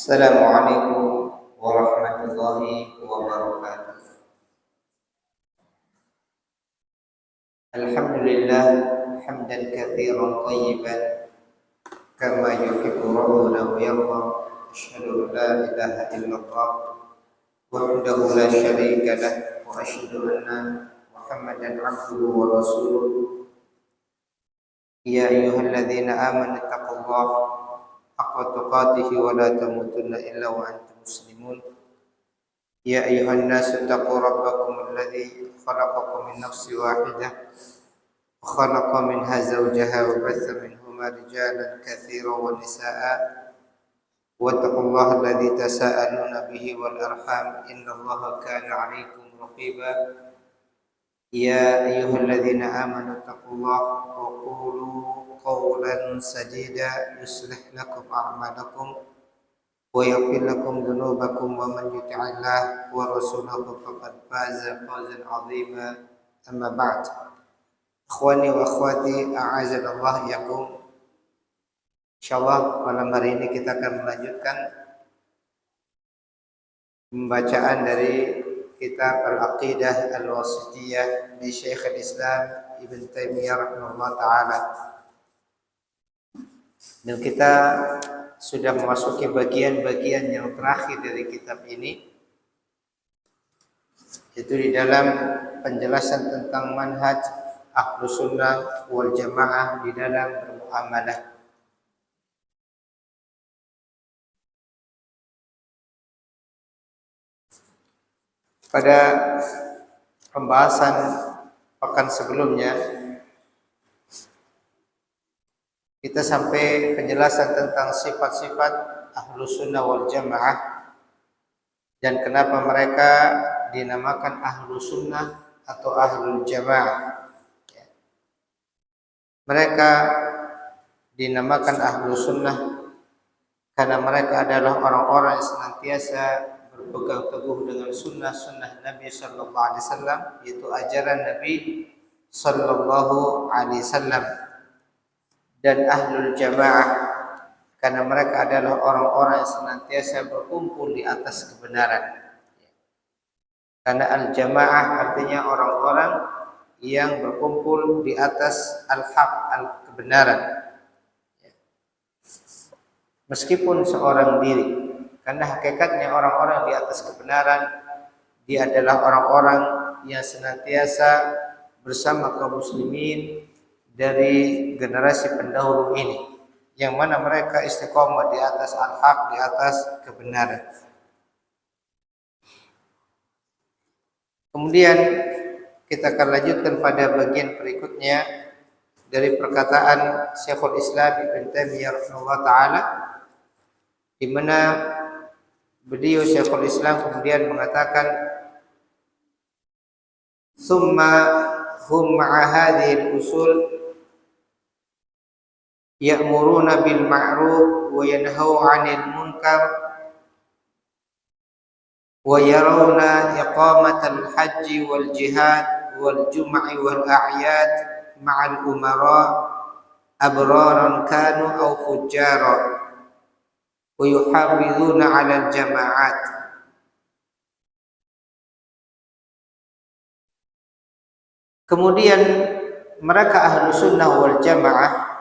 Assalamualaikum warahmatullahi wabarakatuh. Alhamdulillah hamdan katsiran thayyiban kama yuhibbu rabbuna wa yarda. Asyhadu an la ilaha illallah wahdahu la syarika lah wa asyhadu anna Muhammadan abduhu wa rasuluh. Ya ayyuhalladzina amanu taqullaha haqqa tuqatih wa la tamutunna illa wa antum muslimun. Ya ayyuhan nasu taqu rabbakum alladzi khalaqakum min nafsin wahidah wa khalaqa minha zawjaha wa batha minhuma rijalan katsiran wa nisaa'a wattaqullaha alladzi tasaaluna bihi wal arham innallaha kana 'alaykum raqiba. Ya ayyuhalladzina amanu taqullaha wa qulu qawlan sadida yuslih lakum a'malakum wa yaghfir lakum dhunubakum wa man yuti'illah wa rasulahu faqad faza fawzan 'azima. Amma ba'd. Ikhwani wa akhwati, a'azanallahu yakum. Insyaallah malam hari ini kita akan melanjutkan pembacaan dari kitab Al-Aqidah Al-Wasithiyah di Syekhul Islam Ibn Taimiyah rahimahullah ta'ala. Dan kita sudah memasuki bagian-bagian yang terakhir dari kitab ini, yaitu di dalam penjelasan tentang manhaj Ahlus Sunnah wal Jamaah di dalam bermuamalah. Pada pembahasan pekan sebelumnya kita sampai penjelasan tentang sifat-sifat Ahlus Sunnah wal Jamaah dan kenapa mereka dinamakan Ahlus Sunnah atau Ahlul Jamaah. Mereka dinamakan Ahlus Sunnah karena mereka adalah orang-orang yang senantiasa berpegang teguh dengan sunnah-sunnah Nabi Sallallahu Alaihi Wasallam, yaitu ajaran Nabi Sallallahu Alaihi Wasallam. Dan Ahlul Jamaah karena mereka adalah orang-orang yang senantiasa berkumpul di atas kebenaran. Karena al-jamaah artinya orang-orang yang berkumpul di atas al-haq, kebenaran. Meskipun seorang diri, karena hakikatnya orang-orang di atas kebenaran, dia adalah orang-orang yang senantiasa bersama kaum muslimin dari generasi pendahulu ini, yang mana mereka istiqomah di atas al-haq, di atas kebenaran. Kemudian kita akan lanjutkan pada bagian berikutnya dari perkataan Syekhul Islam Ibn Taimiyah rahimahullah ta'ala, di mana beliau Syekhul Islam kemudian mengatakan, summa hum ma'a hadhihi al-usul ya'muruna bil ma'ruf wa yanhaw 'anil munkar wa yarawna iqamatal hajji wal jihad wal jum'i wal a'yad ma'al umara abraran kanu aw fujjara wa yuhafizuna 'alal jama'at. Kemudian mereka Ahlus Sunnah wal Jamaah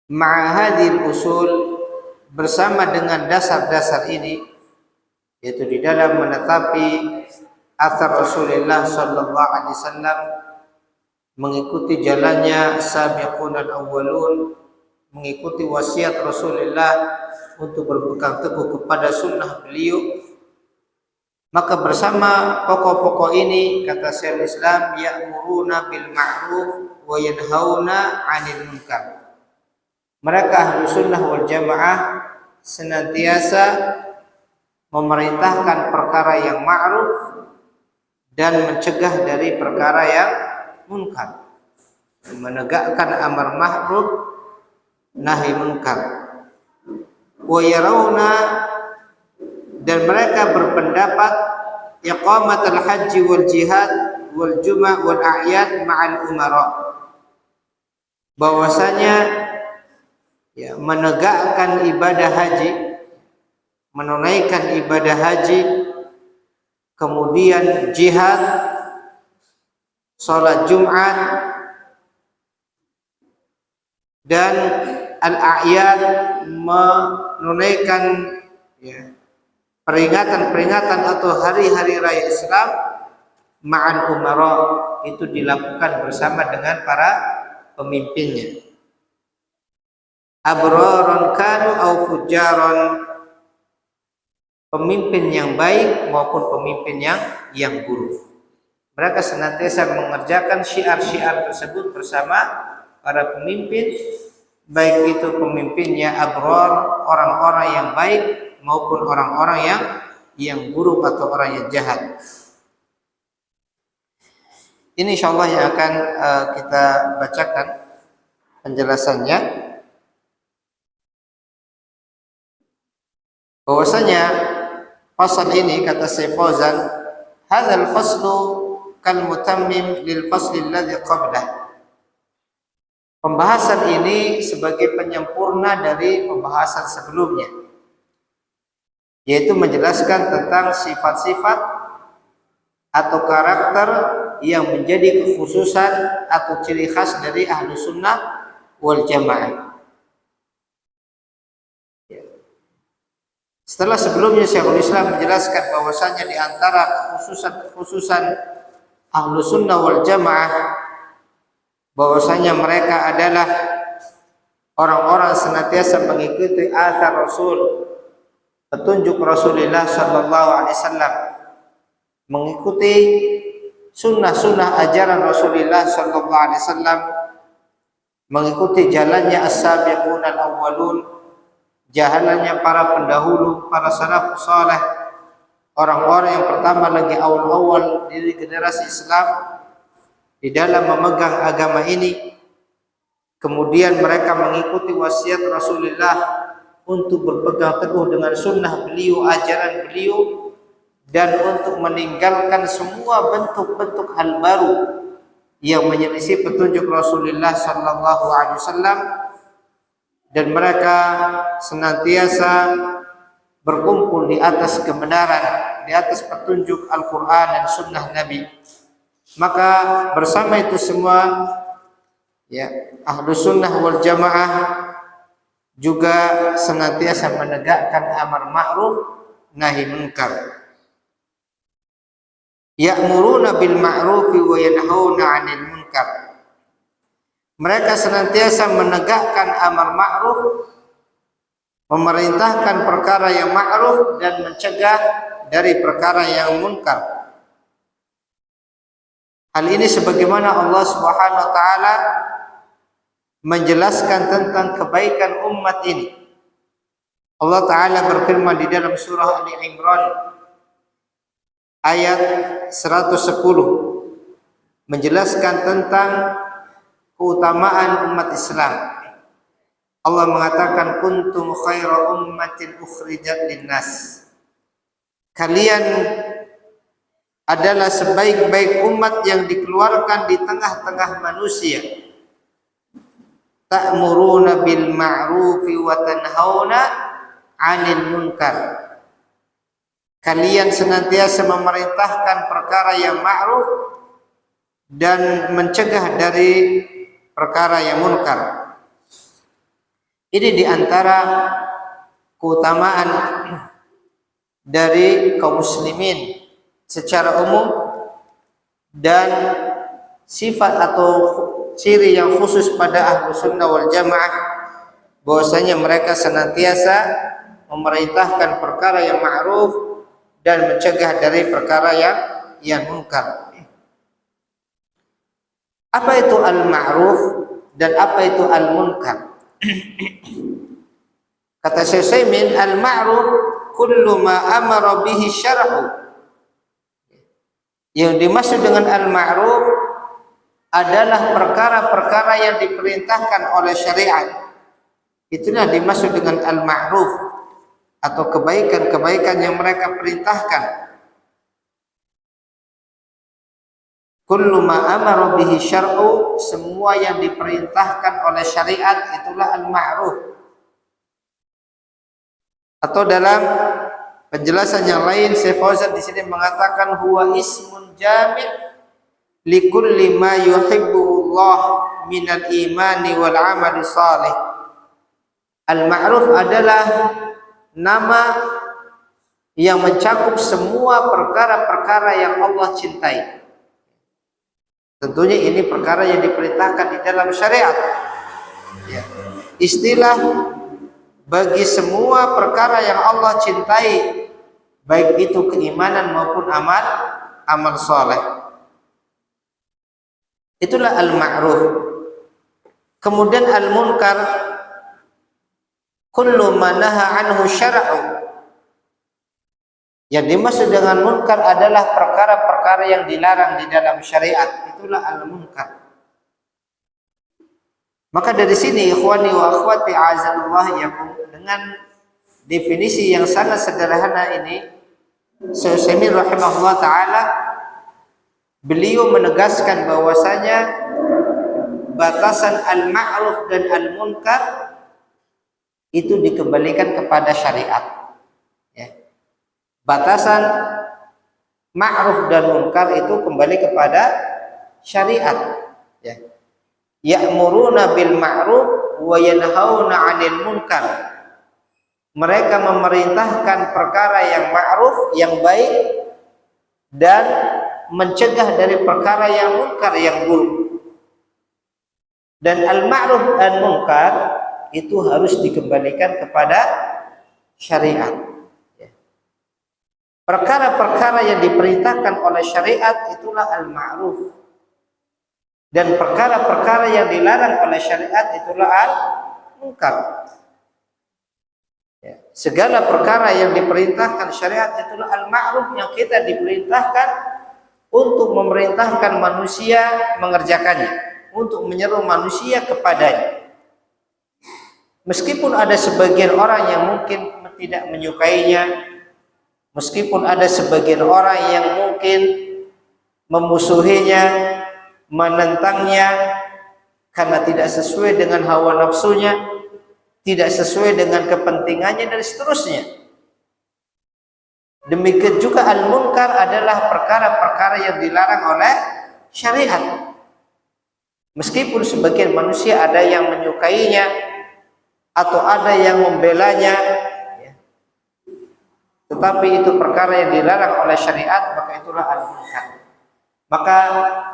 ma'ahadil usul, bersama dengan dasar-dasar ini, yaitu di dalam menetapi athar Rasulullah sallallahu alaihi wasallam, mengikuti jalannya sabiqunal awwalun, mengikuti wasiat Rasulullah untuk berpegang teguh kepada sunnah beliau. Maka bersama pokok-pokok ini, kata Syekhul Islam, ya'muruna bil ma'ruf wa yanhauna 'anil munkar. Mereka Ahlus Sunnah wal Jamaah senantiasa memerintahkan perkara yang ma'ruf dan mencegah dari perkara yang munkar, menegakkan amar ma'ruf nahi munkar. Wa yarawna, dan mereka berpendapat, iqamatul haji wal jihad wal juma' wal a'yad ma'al umara, bahwasanya ya, menegakkan ibadah haji, menunaikan ibadah haji, kemudian jihad, sholat Jumat, dan al-a'yad, menunaikan ya, peringatan-peringatan atau hari-hari raya Islam ma'al umara, itu dilakukan bersama dengan para pemimpinnya. Abraron kanu au fujaron, pemimpin yang baik maupun pemimpin yang buruk. Mereka senantiasa mengerjakan syiar-syiar tersebut bersama para pemimpin, baik itu pemimpinnya abrar, orang-orang yang baik, maupun orang-orang yang buruk atau orang yang jahat. Ini insyaallah yang akan kita bacakan penjelasannya, bahwasanya pasal ini, kata Syekh Fauzan, hadzal faslu kal mutammim lil fasli alladhi qablah. Pembahasan ini sebagai penyempurna dari pembahasan sebelumnya, yaitu menjelaskan tentang sifat-sifat atau karakter yang menjadi kekhususan atau ciri khas dari ahlu sunnah wal jamaah. Setelah sebelumnya Syekhul Islam menjelaskan bahwasanya di antara kekhususan ahlu sunnah wal jamaah, bahwasanya mereka adalah orang-orang senantiasa mengikuti athar Rasul, petunjuk Rasulullah sallallahu alaihi wasallam, mengikuti sunnah-sunnah ajaran Rasulullah sallallahu alaihi wasallam, mengikuti jalannya as-sabiqun al-awwalun, jalannya para pendahulu, para salafus saleh, orang-orang yang pertama lagi awal-awal dari generasi Islam di dalam memegang agama ini. Kemudian mereka mengikuti wasiat Rasulullah untuk berpegang teguh dengan sunnah beliau, ajaran beliau, dan untuk meninggalkan semua bentuk-bentuk hal baru yang menyelisih petunjuk Rasulullah sallallahu alaihi wasallam, dan mereka senantiasa berkumpul di atas kebenaran, di atas petunjuk Al-Quran dan sunnah Nabi. Maka bersama itu semua, ya, ahlu sunnah wal jamaah juga senantiasa menegakkan amar ma'ruf nahi munkar. Ya'muruna bil ma'rufi wa yanhauna 'anil munkar. Mereka senantiasa menegakkan amar ma'ruf, memerintahkan perkara yang ma'ruf, dan mencegah dari perkara yang munkar. Hal ini sebagaimana Allah Subhanahu wa taala menjelaskan tentang kebaikan umat ini. Allah taala berfirman di dalam surah Ali Imran ayat 110, menjelaskan tentang keutamaan umat Islam. Allah mengatakan, kuntum khaira ummatin ukhrijat linnas. Kalian adalah sebaik-baik umat yang dikeluarkan di tengah-tengah manusia. Ta'muruna bil ma'rufi wa tanhauna 'anil munkar. Kalian senantiasa memerintahkan perkara yang ma'ruf dan mencegah dari perkara yang munkar. Ini diantara keutamaan dari kaum muslimin secara umum, dan sifat atau ciri yang khusus pada ahlu sunnah wal jamaah, bahwasanya mereka senantiasa memerintahkan perkara yang ma'ruf dan mencegah dari perkara yang munkar. Apa itu al-ma'ruf dan apa itu al-munkar? Kata Syekh Utsaimin, al-ma'ruf kullu ma amara bihi syar'u. Yang dimaksud dengan al-ma'ruf adalah perkara-perkara yang diperintahkan oleh syariat. Itulah dimaksud dengan al-ma'ruf, atau kebaikan-kebaikan yang mereka perintahkan. Kullu ma amara bihi syar'u, semua yang diperintahkan oleh syariat itulah al-ma'ruf. Atau dalam penjelasan yang lain, Syekh Fauzan di sini mengatakan huwa ismun jami' likulli ma yuhibbuhu Allah minal imani wal amali salih. Al-ma'ruf adalah nama yang mencakup semua perkara-perkara yang Allah cintai. Tentunya ini perkara yang diperintahkan di dalam syariat. Ya. Istilah bagi semua perkara yang Allah cintai, baik itu keimanan maupun amal soleh. Itulah al-ma'ruf. Kemudian al-munkar, kullu ma naha anhu syar'u. Yang dimaksud dengan munkar adalah perkara-perkara yang dilarang di dalam syariat. Itulah al-munkar. Maka dari sini ikhwani wa akhwati a'azallahu yakum, dengan definisi yang sangat sederhana ini, Syekh Utsaimin rahimahullah taala beliau menegaskan bahwasanya batasan al-ma'ruf dan al-munkar itu dikembalikan kepada syariat. Ya. Batasan ma'ruf dan munkar itu kembali kepada syariat. Ya. Ya'muruna bil ma'ruf wa yanhauna 'anil munkar. Mereka memerintahkan perkara yang ma'ruf, yang baik, dan mencegah dari perkara yang munkar, yang buruk. Dan al-ma'ruf dan munkar itu harus dikembalikan kepada syariat. Perkara-perkara yang diperintahkan oleh syariat itulah al-ma'ruf. Dan perkara-perkara yang dilarang oleh syariat itulah al-munkar. Ya. Segala perkara yang diperintahkan syariat itulah al-ma'ruf, yang kita diperintahkan untuk memerintahkan manusia mengerjakannya, untuk menyeru manusia kepadanya. Meskipun ada sebagian orang yang mungkin tidak menyukainya, meskipun ada sebagian orang yang mungkin memusuhinya, menentangnya karena tidak sesuai dengan hawa nafsunya, tidak sesuai dengan kepentingannya, dan seterusnya. Demikian juga al-munkar adalah perkara-perkara yang dilarang oleh syariat. Meskipun sebagian manusia ada yang menyukainya atau ada yang membelanya, ya, tetapi itu perkara yang dilarang oleh syariat, maka itulah al-munkar. Maka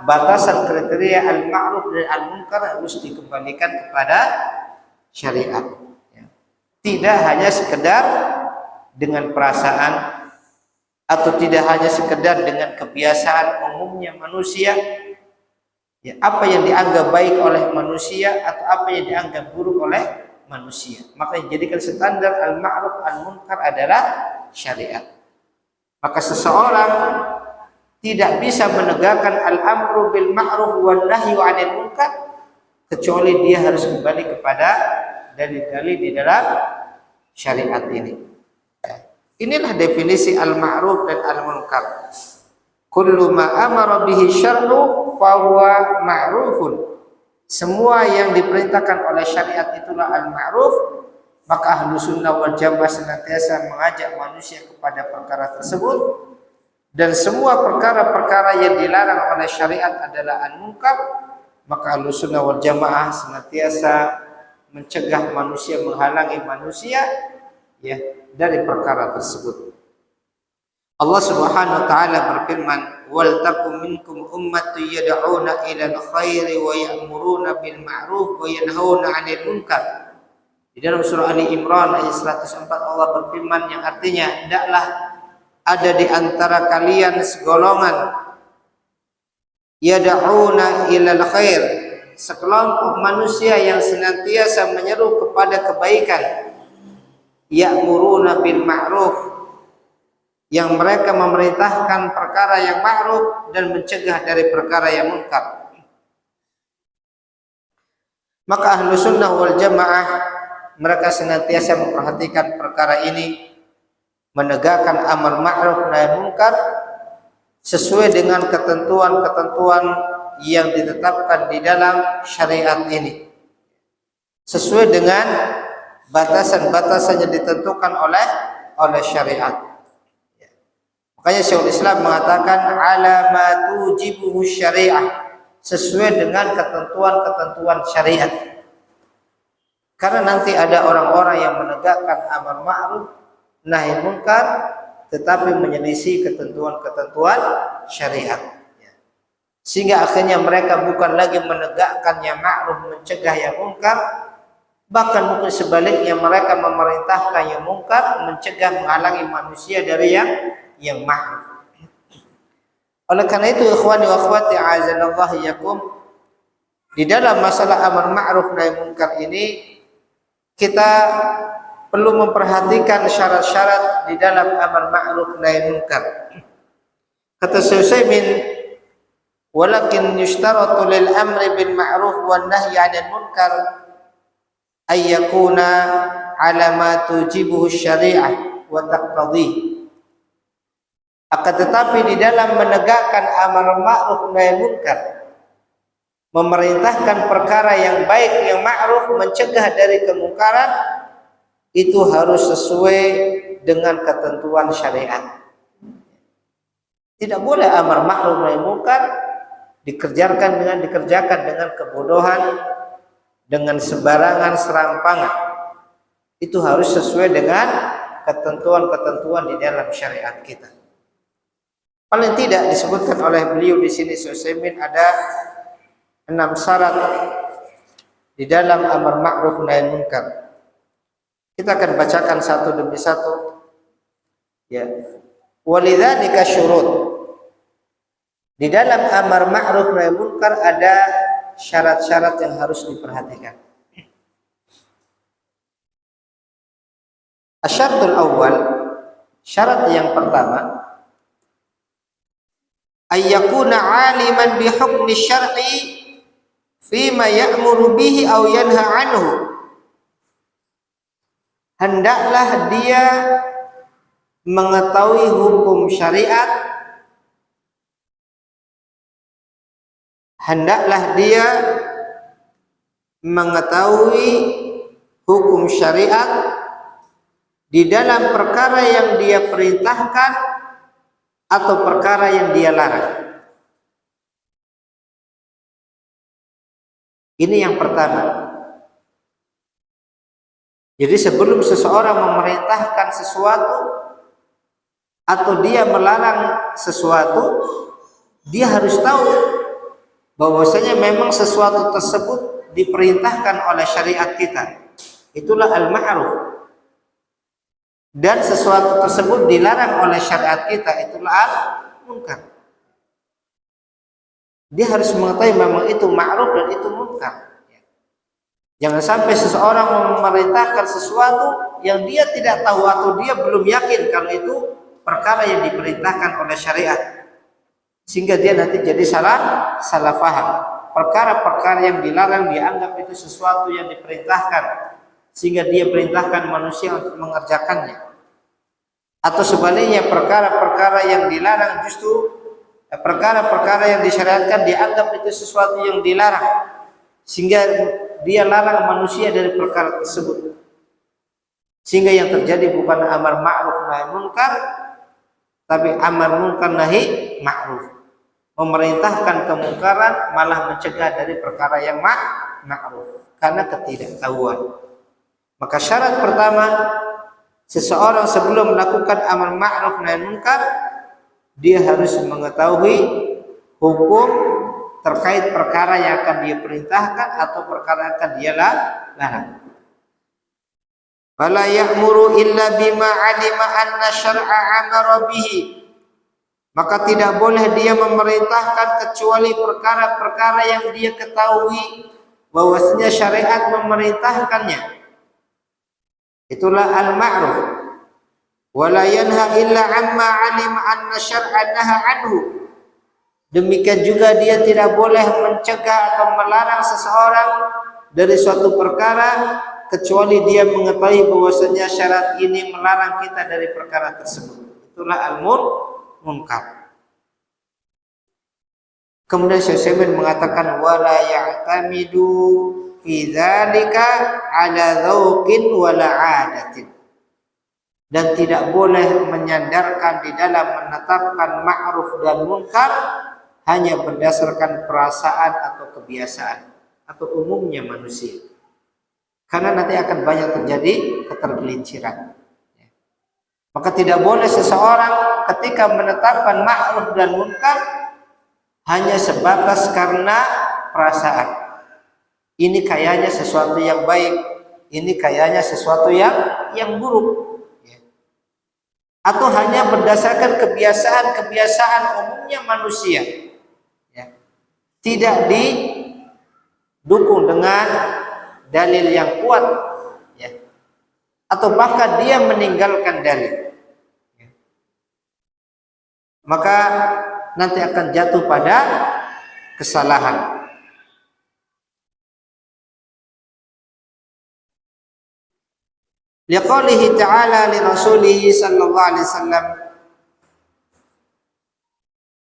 batasan kriteria al-ma'ruf dan al-munkar harus dikembalikan kepada syariat. Tidak hanya sekedar dengan perasaan, atau tidak hanya sekedar dengan kebiasaan umumnya manusia. Ya, apa yang dianggap baik oleh manusia atau apa yang dianggap buruk oleh manusia, maka yang jadikan standar al-ma'ruf al-munkar adalah syariat. Maka seseorang tidak bisa menegakkan al-amru bil ma'ruf wan nahyu 'anil munkar kecuali dia harus kembali kepada dalil-dalil di dalam syariat ini. Inilah definisi al-ma'ruf dan al-munkar. Kullu ma amara bihi syar'u fa huwa ma'rufun. Semua yang diperintahkan oleh syariat itulah al-ma'ruf. Maka ahlu sunnah wal jamaah senantiasa mengajak manusia kepada perkara tersebut. Dan semua perkara-perkara yang dilarang oleh syariat adalah al-munkar. Maka ahlu sunnah wal jamaah senantiasa mencegah manusia, menghalangi manusia, ya, dari perkara tersebut. Allah Subhanahu wa taala berfirman, "Wal takum minkum ummatun yad'una ilal khairi wa ya'muruna bil ma'ruf wa yanhauna 'anil munkar." Di dalam surah Ali Imran ayat 104 Allah berfirman yang artinya, hendaklah ada di antara kalian segolongan yad'una ilal khair, sekelompok manusia yang senantiasa menyeru kepada kebaikan, ya'muruna bil ma'ruf, yang mereka memerintahkan perkara yang ma'ruf dan mencegah dari perkara yang munkar. Maka ahlu sunnah wal jamaah mereka senantiasa memperhatikan perkara ini, menegakkan amar ma'ruf nahi munkar sesuai dengan ketentuan-ketentuan yang ditetapkan di dalam syariat ini, sesuai dengan batasan-batasan yang ditentukan oleh syariat. Makanya Syekhul Islam mengatakan ala ma tujibuhu syariah, sesuai dengan ketentuan-ketentuan syariat. Karena nanti ada orang-orang yang menegakkan amar ma'ruf nahi munkar tetapi menyelisih ketentuan-ketentuan syariat. Sehingga akhirnya mereka bukan lagi menegakkan yang ma'ruf, mencegah yang munkar, bahkan mungkin sebaliknya mereka memerintahkan yang munkar, mencegah, menghalangi manusia dari yang ma'ruf. Oleh karena itu ikhwani wa akhwati a'azanallahu iyyakum, di dalam masalah amar ma'ruf nahi munkar ini kita perlu memperhatikan syarat-syarat di dalam amar ma'ruf nahi munkar. Kata Syekh Utsaimin, walakin yushtaratu lil amri bil ma'ruf wan nahyi 'anil munkar ay yakuna 'ala ma tujibuhu syari'ah wa taqtadhi. Akan tetapi di dalam menegakkan amar ma'ruf nahi munkar, memerintahkan perkara yang baik, yang ma'ruf, mencegah dari kemungkaran, itu harus sesuai dengan ketentuan syariat. Tidak boleh amar ma'ruf nahi munkar dikerjakan dengan kebodohan, dengan sembarangan serampangan. Itu harus sesuai dengan ketentuan-ketentuan di dalam syariat kita. Paling tidak disebutkan oleh beliau di sini Syekh Utsaimin ada 6 syarat di dalam amar ma'ruf nahi munkar. Kita akan bacakan satu demi satu. Ya. Walidzalika syurut. Di dalam amar ma'ruf nahi munkar ada syarat-syarat yang harus diperhatikan. Asyaratul awal, syarat yang pertama, ayyakuna 'aliman bi hukmi syar'i fima ya'muru bihi aw yanha anhu. Hendaklah dia mengetahui hukum syariat, hendaklah dia mengetahui hukum syariat di dalam perkara yang dia perintahkan atau perkara yang dia larang. Ini yang pertama. Jadi sebelum seseorang memerintahkan sesuatu atau dia melarang sesuatu, dia harus tahu bahwasanya memang sesuatu tersebut diperintahkan oleh syariat kita. Itulah al-ma'ruf. Dan sesuatu tersebut dilarang oleh syariat kita, itulah al-munkar. Dia harus mengetahui memang itu ma'ruf dan itu munkar. Jangan sampai seseorang memerintahkan sesuatu yang dia tidak tahu atau dia belum yakin kalau itu perkara yang diperintahkan oleh syariat, sehingga dia nanti jadi salah paham. Perkara-perkara yang dilarang dianggap itu sesuatu yang diperintahkan, sehingga dia perintahkan manusia untuk mengerjakannya. Atau sebaliknya, perkara-perkara yang dilarang justru perkara-perkara yang disyariatkan dianggap itu sesuatu yang dilarang, sehingga dia larang manusia dari perkara tersebut. Sehingga yang terjadi bukan amar ma'ruf nahi munkar, tapi amar munkar nahi ma'ruf. Memerintahkan kemungkaran malah mencegah dari perkara yang ma'ruf karena ketidaktahuan. Maka syarat pertama, seseorang sebelum melakukan amar ma'ruf nahi munkar, dia harus mengetahui hukum terkait perkara yang akan dia perintahkan atau perkara yang akan dia larang. Fala ya'muru illa bima 'alima anna syar'a 'amara bihi. Maka tidak boleh dia memerintahkan kecuali perkara-perkara yang dia ketahui bahwasanya syariat memerintahkannya. Itulah al-ma'ruf. Wala yanha illa amma 'alima anna syar'a naha anhu. Demikian juga dia tidak boleh mencegah atau melarang seseorang dari suatu perkara kecuali dia mengetahui bahwasanya syarat ini melarang kita dari perkara tersebut. Itulah al-munkar. Kemudian Syekh Utsaimin mengatakan wala ya'tamidu fi dzalika ala dzauqin wala 'adatin. Dan tidak boleh menyandarkan di dalam menetapkan ma'ruf dan munkar hanya berdasarkan perasaan atau kebiasaan atau umumnya manusia. Karena nanti akan banyak terjadi ketergelinciran. Maka tidak boleh seseorang ketika menetapkan ma'ruf dan munkar hanya sebatas karena perasaan. Ini kayaknya sesuatu yang baik, ini kayaknya sesuatu yang buruk. Atau hanya berdasarkan kebiasaan-kebiasaan umumnya manusia, tidak didukung dengan dalil yang kuat, atau bahkan dia meninggalkan dalil, maka nanti akan jatuh pada kesalahan. Liqaulihi ta'ala li rasulih sallallahu alaihi wasallam.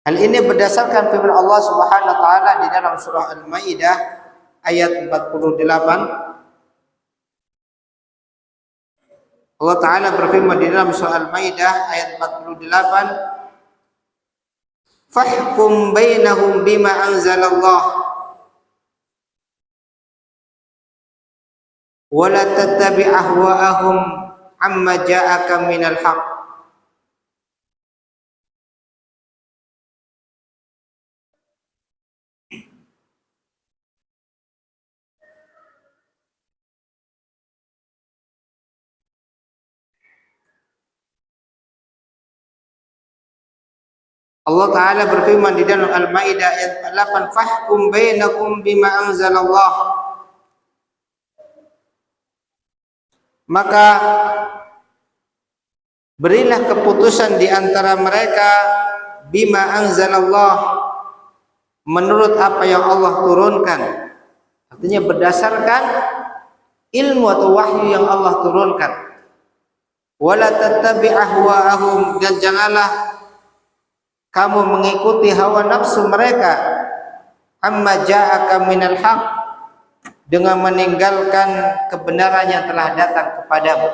Hal ini berdasarkan firman Allah Subhanahu wa taala di dalam surah Al-Maidah ayat 48. Allah taala berfirman di dalam surah Al-Maidah ayat 48, "Fahkum bainahum bima anzalallah wa la tattabi' ahwa'ahum amma ja'aka minal haqq." Allah taala berfirman di dalam Al-Maidah ayat 8, "Fahkum bainakum bima anzalallah." Maka berilah keputusan di antara mereka bima anzalallah, menurut apa yang Allah turunkan. Artinya berdasarkan ilmu atau wahyu yang Allah turunkan. Wala tattabi' ahwa'ahum, dan janganlah kamu mengikuti hawa nafsu mereka, amma ja'aka minal haqq, dengan meninggalkan kebenaran yang telah datang kepadamu.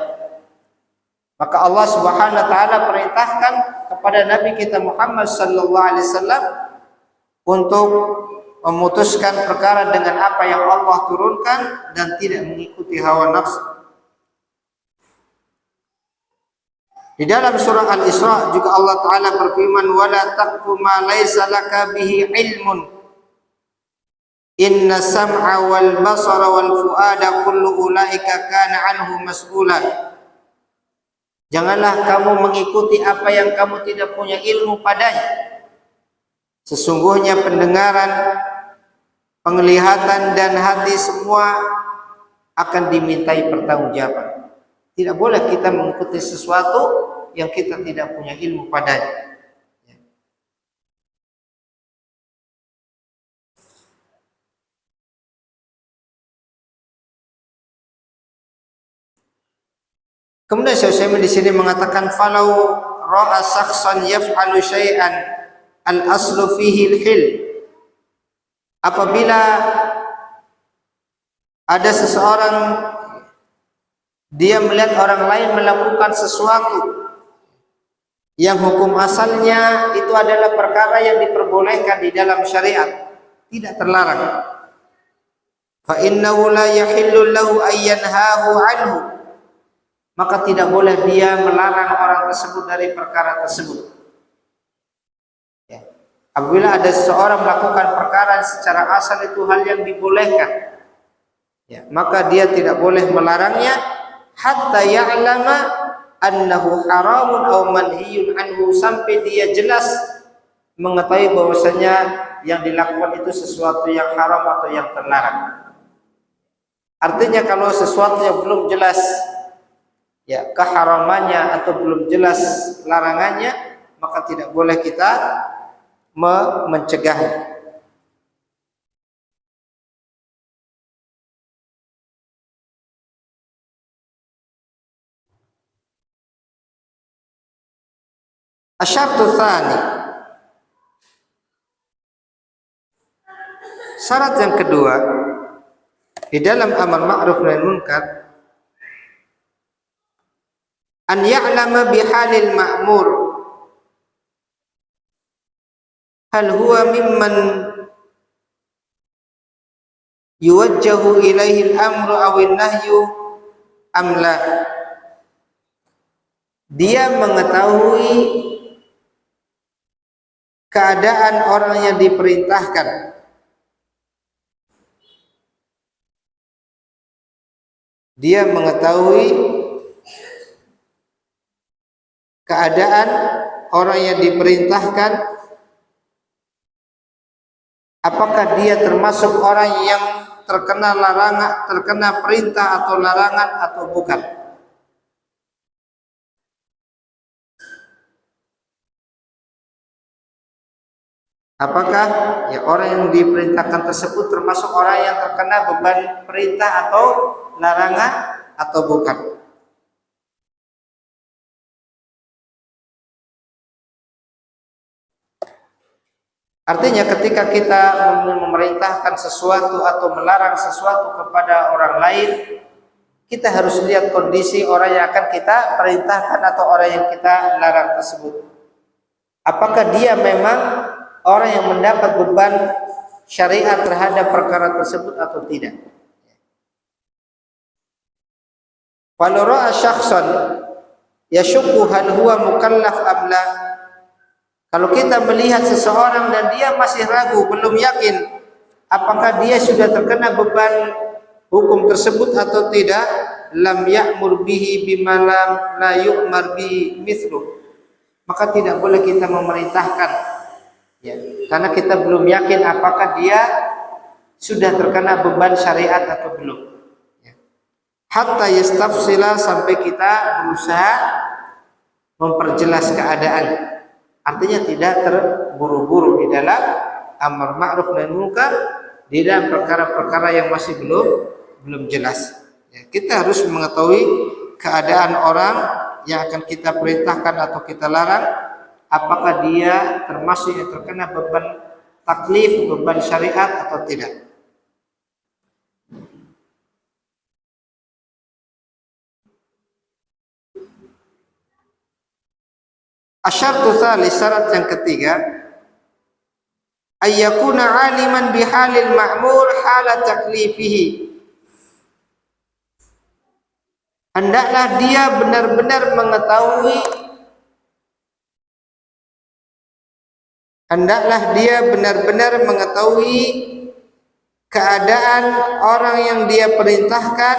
Maka Allah Subhanahu wa taala perintahkan kepada Nabi kita Muhammad sallallahu alaihi wasallam untuk memutuskan perkara dengan apa yang Allah turunkan dan tidak mengikuti hawa nafsu. Di dalam surah Al-Isra juga Allah taala berfirman, "Wala taqfu ma laysa laka bihi ilmun. Inna sam'a wal basara wal fuada kullu ulaika kana anhu mas'ula." Janganlah kamu mengikuti apa yang kamu tidak punya ilmu padanya. Sesungguhnya pendengaran, penglihatan dan hati semua akan dimintai pertanggungjawaban. Tidak boleh kita mengikuti sesuatu yang kita tidak punya ilmu padanya. Kemudian Syekh di sini mengatakan, falau ra'a shakhsan yaf'alu syai'an al-aslu fihi al-hil. Apabila ada seseorang dia melihat orang lain melakukan sesuatu yang hukum asalnya itu adalah perkara yang diperbolehkan di dalam syariat, tidak terlarang, fa innahu la yahillu lahu ayyanhahu anhu, maka tidak boleh dia melarang orang tersebut dari perkara tersebut. Apabila ada seseorang melakukan perkara secara asal itu hal yang dibolehkan, maka dia tidak boleh melarangnya hatta ya'lama annahu haramun aw manhiyun anhu, sampai dia jelas mengetahui bahwasanya yang dilakukan itu sesuatu yang haram atau yang terlarang. Artinya kalau sesuatu yang belum jelas keharamannya atau belum jelas larangannya, maka tidak boleh kita mencegahnya. Asyartu tsani, syarat yang kedua, di dalam amar ma'ruf nahi munkar, an ya'lama bihalil ma'mur hal huwa mimman yuwajjahu ilaihi al-amru awin nahyu amla. Dia mengetahui keadaan orang yang diperintahkan, dia mengetahui keadaan orang yang diperintahkan, apakah dia termasuk orang yang terkena larangan, terkena perintah atau larangan atau bukan. Apakah ya orang yang diperintahkan tersebut termasuk orang yang terkena beban perintah atau larangan atau bukan. Artinya ketika kita memerintahkan sesuatu atau melarang sesuatu kepada orang lain, kita harus lihat kondisi orang yang akan kita perintahkan atau orang yang kita larang tersebut. Apakah dia memang orang yang mendapat beban syariat terhadap perkara tersebut atau tidak. Walau ra'a syakhsan yashukku hal huwa mukallaf am la. Kalau kita melihat seseorang dan dia masih ragu, belum yakin apakah dia sudah terkena beban hukum tersebut atau tidak, lam ya'mur bihi bima la yu'mar bihi mithlu. Maka tidak boleh kita memerintahkan, ya, karena kita belum yakin apakah dia sudah terkena beban syariat atau belum. Ya. Hatta yastafsila, sampai kita berusaha memperjelas keadaan. Artinya tidak terburu-buru di dalam amar ma'ruf nahi munkar, di dalam perkara-perkara yang masih belum jelas. Ya, kita harus mengetahui keadaan orang yang akan kita perintahkan atau kita larang, apakah dia termasuk yang terkena beban taklif, beban syariat atau tidak. Asyartu tsalis, syarat yang ketiga, ayyakuna aliman bihalil ma'mur hala taklifihi. Hendaklah dia benar-benar mengetahui, keadaan orang yang dia perintahkan,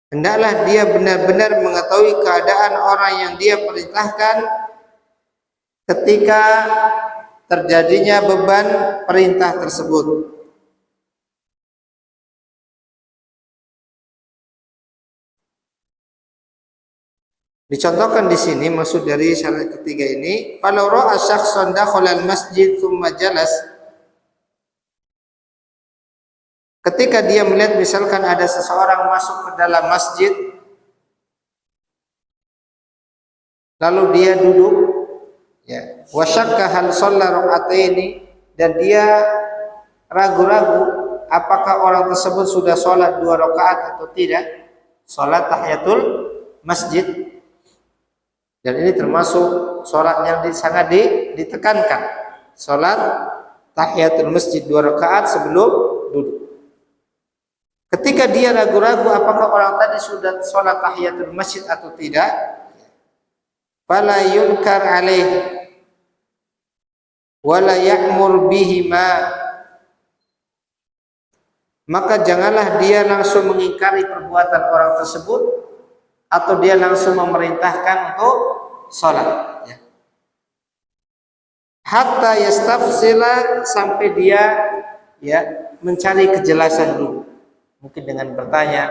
hendaklah dia benar-benar mengetahui keadaan orang yang dia perintahkan ketika terjadinya beban perintah tersebut. Dicontohkan di sini maksud dari syarat ketiga ini, falau ra'a syakhsan dakhala al-masjid thumma jalas. Ketika dia melihat misalkan ada seseorang masuk ke dalam masjid, lalu dia duduk, ya, wa syakka hal shalla rak'ataini, dan dia ragu-ragu apakah orang tersebut sudah sholat 2 rakaat atau tidak, sholat tahiyatul masjid. Dan ini termasuk sholat yang sangat ditekankan, sholat tahiyatul masjid 2 rakaat sebelum duduk. Ketika dia ragu-ragu apakah orang tadi sudah sholat tahiyatul masjid atau tidak, fala yunkar alaih wala ya'mur bihima, maka janganlah dia langsung mengingkari perbuatan orang tersebut atau dia langsung memerintahkan untuk sholat, ya. Hatta yastafsila, sampai dia, ya, mencari kejelasan dulu. Mungkin dengan bertanya,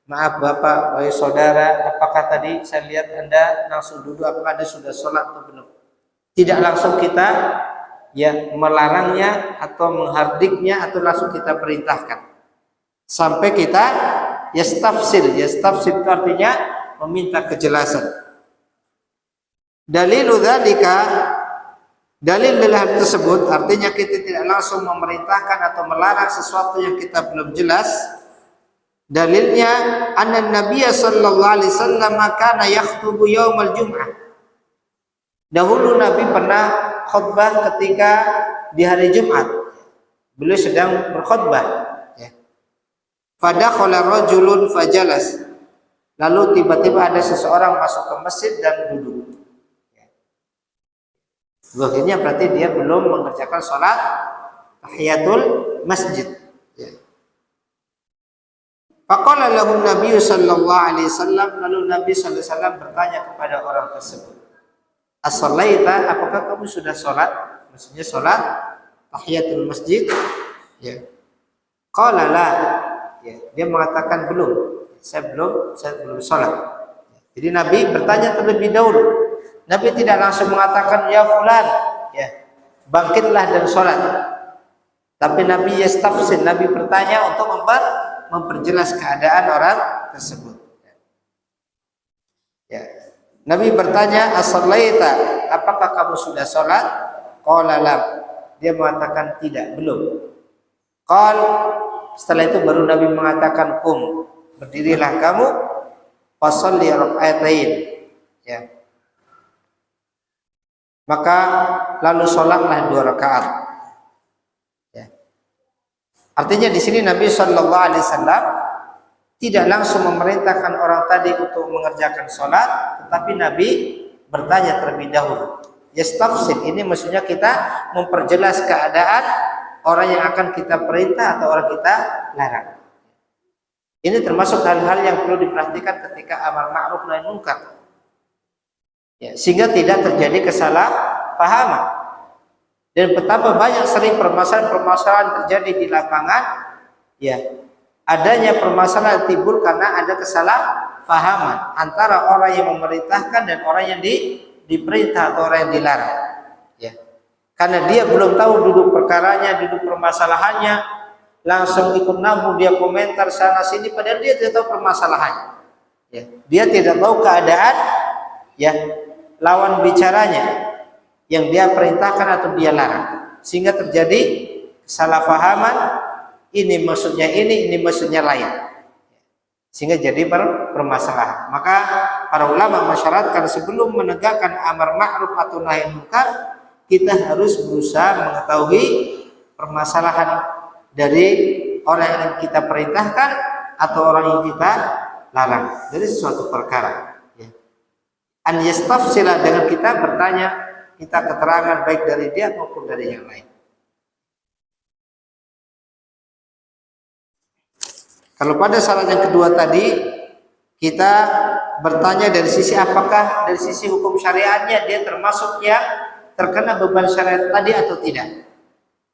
maaf Bapak, wahai saudara, apakah tadi saya lihat Anda langsung duduk, apakah Anda sudah sholat atau belum? Tidak langsung kita, ya, melarangnya atau menghardiknya atau langsung kita perintahkan. Sampai kita yastafsil. Yastafsil itu artinya meminta kejelasan. Dalilu dzalika, dalil dari hal tersebut artinya kita tidak langsung memerintahkan atau melarang sesuatu yang kita belum jelas. Dalilnya anna Nabiya sallallahu alaihi wasallam kana yakhutubu yaumal jum'ah. Dahulu Nabi pernah khutbah ketika di hari Jumat. Beliau sedang berkhutbah, ya. Fadakhala rajulun fajalas. Lalu tiba-tiba ada seseorang masuk ke masjid dan duduk. Akhirnya berarti dia belum mengerjakan sholat tahiyatul masjid. Faqala lahu Nabi sallallahu alaihi wasallam, lalu Nabi sallallahu alaihi wasallam bertanya kepada orang tersebut, "As-shalaita, apakah kamu sudah sholat?" Maksudnya sholat tahiyatul masjid, ya. Qala la, ya. Dia mengatakan belum. Saya belum sholat. Jadi Nabi bertanya terlebih dahulu. Nabi tidak langsung mengatakan ya fulan, ya, bangkitlah dan sholat. Tapi Nabi yastafsil, Nabi bertanya untuk memperjelas keadaan orang tersebut. Ya. Nabi bertanya, as-shalaita, apakah kamu sudah sholat? Qala lam. Dia mengatakan tidak, belum. Qal, setelah itu baru Nabi mengatakan kum, berdirilah kamu, fasholli raka'atain, ya. Maka lalu sholatlah 2 rakaat. Ya. Artinya di sini Nabi Shallallahu Alaihi Wasallam tidak langsung memerintahkan orang tadi untuk mengerjakan sholat, tetapi Nabi bertanya terlebih dahulu. Yastafsil, ini maksudnya kita memperjelas keadaan orang yang akan kita perintah atau orang kita larang. Ini termasuk hal-hal yang perlu diperhatikan ketika amar ma'ruf nahi munkar. Ya, sehingga tidak terjadi kesalahpahaman. Dan betapa banyak sering permasalahan-permasalahan terjadi di lapangan, ya. Adanya permasalahan timbul karena ada kesalahpahaman antara orang yang memerintahkan dan orang yang diperintah atau orang yang dilarang, ya. Karena dia belum tahu duduk perkaranya, duduk permasalahannya, langsung ikut nabung, dia komentar sana sini, padahal dia tidak tahu permasalahannya, ya. Dia tidak tahu keadaan, ya, lawan bicaranya yang dia perintahkan atau dia larang, sehingga terjadi kesalahpahaman. Ini maksudnya ini maksudnya lain, sehingga jadi permasalahan. Maka para ulama mensyaratkan sebelum menegakkan amar ma'ruf atau nahi munkar, kita harus berusaha mengetahui permasalahan dari orang yang kita perintahkan atau orang yang kita larang dari sesuatu perkara, ya. An yastafsila, dengan kita bertanya, kita keterangan baik dari dia maupun dari yang lain. Kalau pada syarat yang kedua tadi, kita bertanya dari sisi apakah dari sisi hukum syariatnya dia termasuk yang terkena beban syariat tadi atau tidak.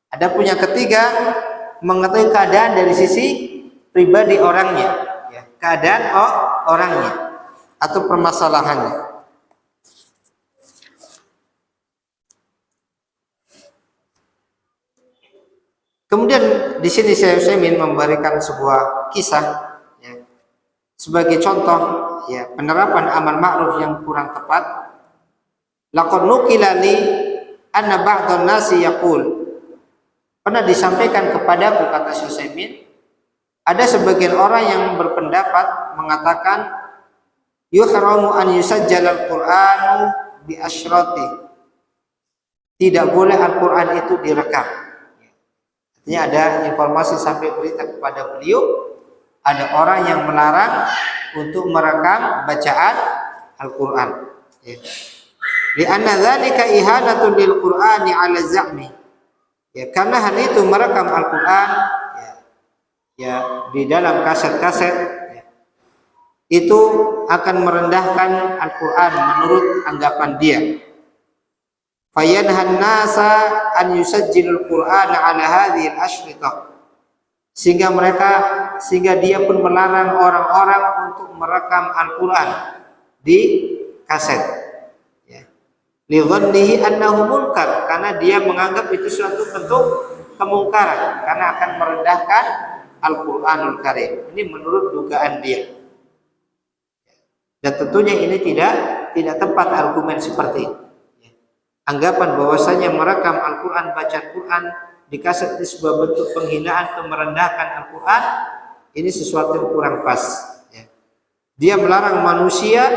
Ada punya ketiga, mengetahui keadaan dari sisi pribadi orangnya, ya, keadaan orangnya atau permasalahannya. Kemudian di sini saya ingin memberikan sebuah kisah, ya, sebagai contoh, ya, penerapan amar ma'ruf yang kurang tepat. Laqad nuqila li anna ba'dhan nasi yaqul, pernah disampaikan kepadaku, kata Syekh Utsaimin, ada sebagian orang yang berpendapat mengatakan yuhramu an yusajjalal Qur'anu bi asyrati, tidak boleh Al-Qur'an itu direkam. Artinya ada informasi sampai berita kepada beliau, ada orang yang melarang untuk merekam bacaan Al-Quran, ya. Li'anna dzalika ihanatun lil Qur'ani 'ala za'mi, ya, karena hal itu merekam Al-Quran, ya, di dalam kaset-kaset, ya, itu akan merendahkan Al-Quran menurut anggapan dia. Fayanhan nasa an yusajjilul Qur'ana 'ala hadhil asyrita, sehingga dia pun melarang orang-orang untuk merekam Al-Quran di kaset, ya. Li dhannihi annahu munkar, karena dia menganggap itu suatu bentuk kemungkaran karena akan merendahkan Al-Qur'anul Karim. Ini menurut dugaan dia. Dan tentunya ini tidak tidak tepat argumen seperti ini. Anggapan bahwasanya merekam Al-Quran, baca Al-Quran di kaset itu sebuah bentuk penghinaan atau merendahkan Al-Quran, ini sesuatu yang kurang pas. Dia melarang manusia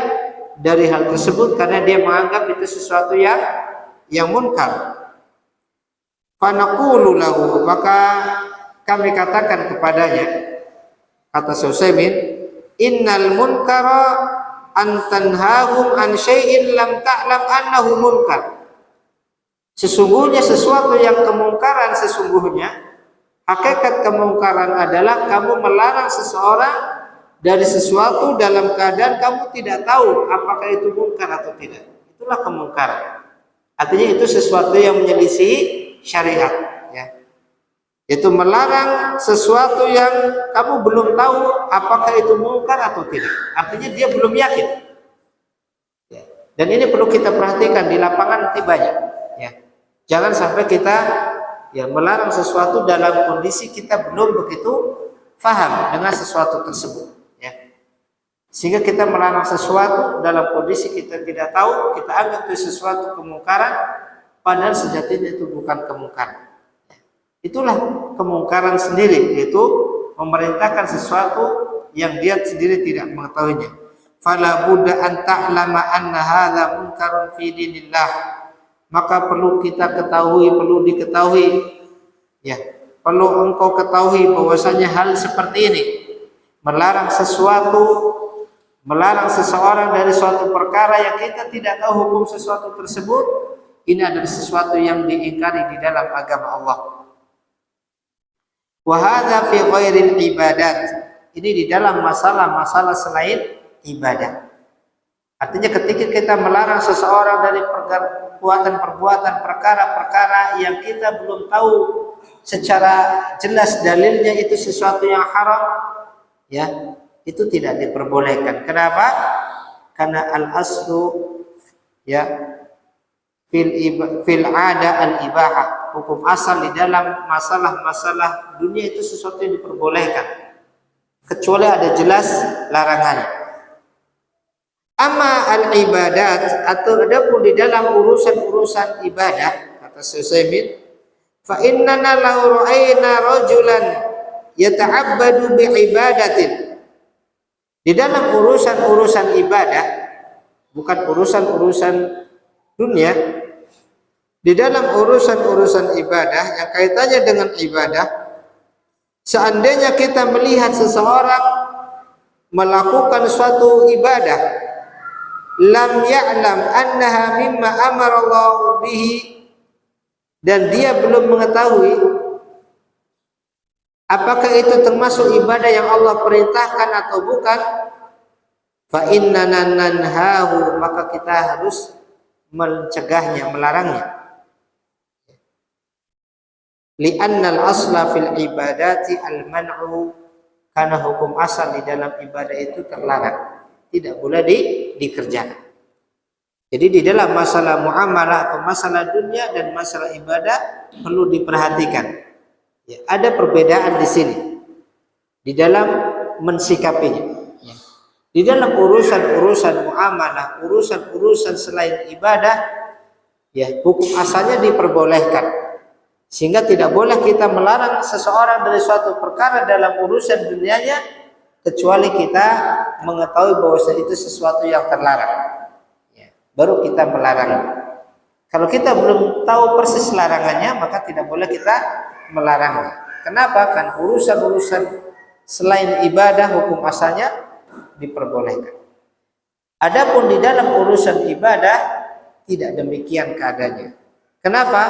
dari hal tersebut karena dia menganggap itu sesuatu yang munkar. Fanaqulu lahu, maka kami katakan kepadanya, kata Sulaiman, innal munkara an tanhahum an syai'in lam ta'lam annahu munkar. Sesungguhnya sesuatu yang kemungkaran, sesungguhnya hakikat kemungkaran adalah kamu melarang seseorang dari sesuatu dalam keadaan kamu tidak tahu apakah itu mungkar atau tidak. Itulah kemungkaran. Artinya itu sesuatu yang menyelisih syariat, ya. Itu melarang sesuatu yang kamu belum tahu apakah itu mungkar atau tidak. Artinya dia belum yakin. Ya. Dan ini perlu kita perhatikan di lapangan nanti banyak. Ya. Jangan sampai kita melarang sesuatu dalam kondisi kita belum begitu paham dengan sesuatu tersebut. Ya. Sehingga kita melarang sesuatu dalam kondisi kita tidak tahu, kita anggap itu sesuatu kemungkaran, padahal sejatinya itu bukan kemungkaran. Itulah kemungkaran sendiri, yaitu memerintahkan sesuatu yang dia sendiri tidak mengetahuinya. Fala budda an ta'lama anna hadza munkarun fi dinillah. Maka perlu kita ketahui, perlu diketahui, ya, perlu engkau ketahui bahwasanya hal seperti ini, melarang sesuatu, melarang seseorang dari suatu perkara yang kita tidak tahu hukum sesuatu tersebut, ini adalah sesuatu yang diingkari di dalam agama Allah. Wa hadza fi ghairil ibadat. Ini di dalam masalah-masalah selain ibadah. Artinya ketika kita melarang seseorang dari perbuatan-perbuatan, perkara-perkara yang kita belum tahu secara jelas dalilnya itu sesuatu yang haram, ya, itu tidak diperbolehkan. Kenapa? Karena al-aslu, ya, fil ada al-ibahah. Hukum asal di dalam masalah-masalah dunia itu sesuatu yang diperbolehkan, kecuali ada jelas larangannya. Amma al-ibadat, atau adapun di dalam urusan-urusan ibadah, kata Sulaiman, fa innana law ra'ayna rajulan yata'abbadu bi ibadatin. Di dalam urusan-urusan ibadah, bukan urusan-urusan dunia, di dalam urusan-urusan ibadah yang kaitannya dengan ibadah, seandainya kita melihat seseorang melakukan suatu ibadah, lam ya'lam annaha mimma amara Allah bihi, dan dia belum mengetahui apakah itu termasuk ibadah yang Allah perintahkan atau bukan, fa innana nanhahu, maka kita harus mencegahnya, melarangnya. Li'annal asla fil ibadati al-man'u, karena hukum asal di dalam ibadah itu terlarang, tidak boleh dikerjakan. Jadi di dalam masalah muamalah atau masalah dunia dan masalah ibadah perlu diperhatikan. Ya, ada perbedaan di sini di dalam mensikapinya. Ya. Di dalam urusan-urusan muamalah, urusan-urusan selain ibadah, ya, hukum asalnya diperbolehkan. Sehingga tidak boleh kita melarang seseorang dari suatu perkara dalam urusan dunianya kecuali kita mengetahui bahwa itu sesuatu yang terlarang, ya, baru kita melarang. Kalau kita belum tahu persis larangannya, maka tidak boleh kita melarangnya. Kenapa? Kan urusan-urusan selain ibadah hukum asalnya diperbolehkan. Adapun di dalam urusan ibadah tidak demikian keadaannya. Kenapa?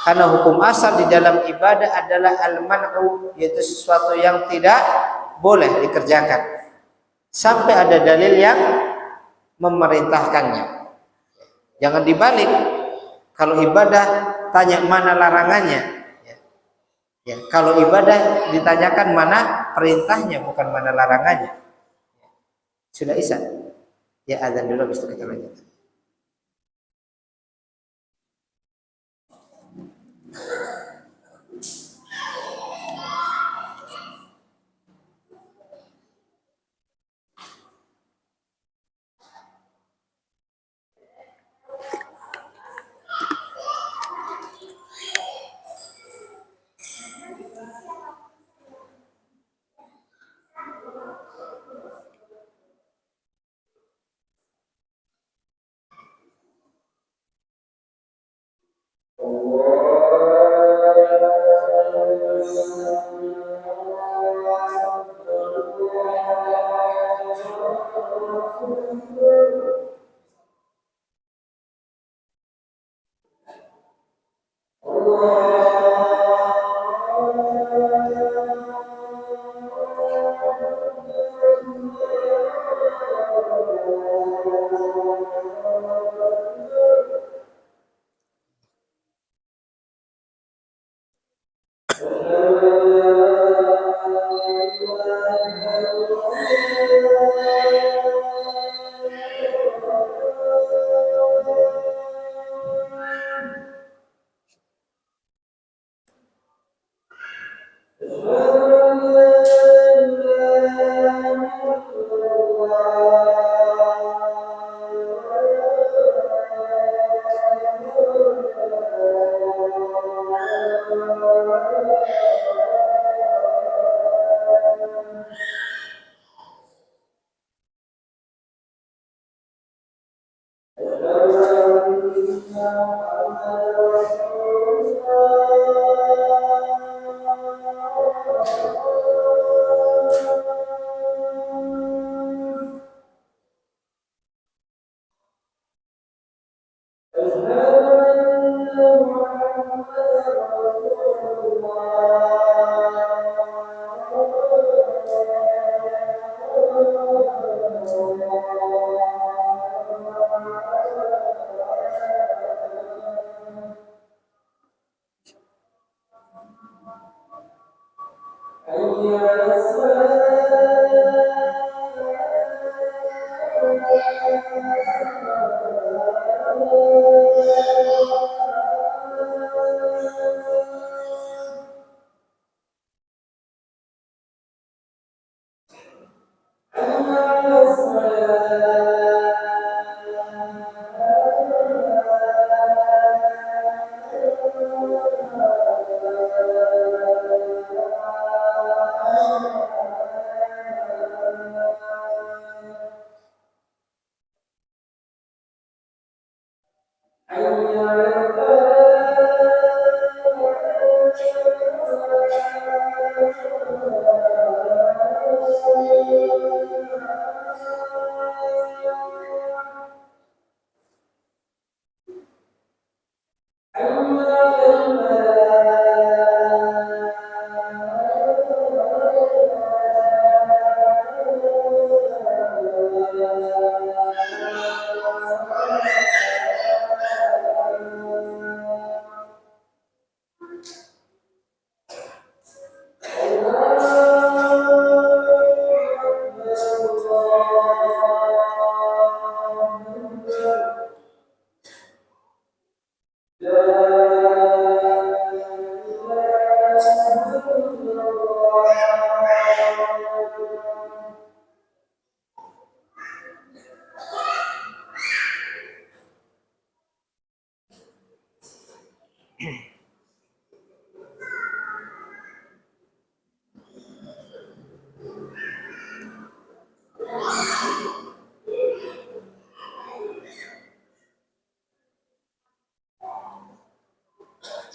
Karena hukum asal di dalam ibadah adalah al-man'u, yaitu sesuatu yang tidak boleh dikerjakan sampai ada dalil yang memerintahkannya. Jangan dibalik. Kalau ibadah tanya mana larangannya, ya. Ya, kalau ibadah ditanyakan mana perintahnya, bukan mana larangannya. Sudah isya. Ya, azan dulu, habis itu kita lanjut.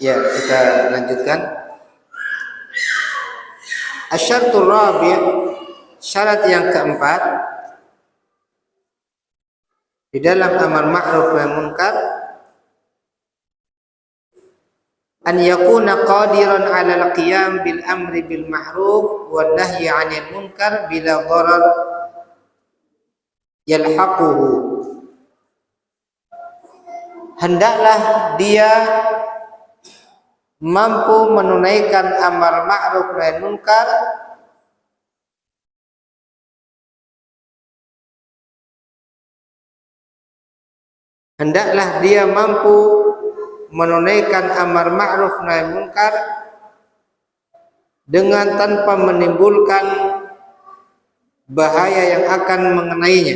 Ya, kita lanjutkan. Asyartul rabi', syarat yang keempat di dalam amar ma'ruf wa munkar, an yakuna qadiran 'ala al-qiyam bil amri bil ma'ruf wan nahyi 'anil munkar bila dharar yalhaquhu. Hendaklah dia mampu menunaikan amar ma'ruf nahi munkar hendaklah dia mampu menunaikan amar ma'ruf nahi munkar dengan tanpa menimbulkan bahaya yang akan mengenainya,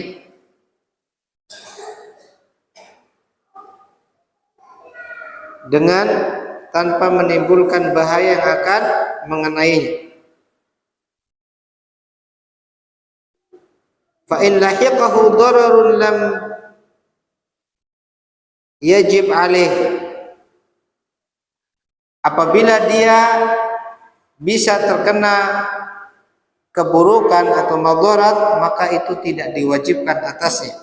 dengan tanpa menimbulkan bahaya yang akan mengenainya. Fa in lahiqahu dararun lam yajib alaih, apabila dia bisa terkena keburukan atau madarat, maka itu tidak diwajibkan atasnya.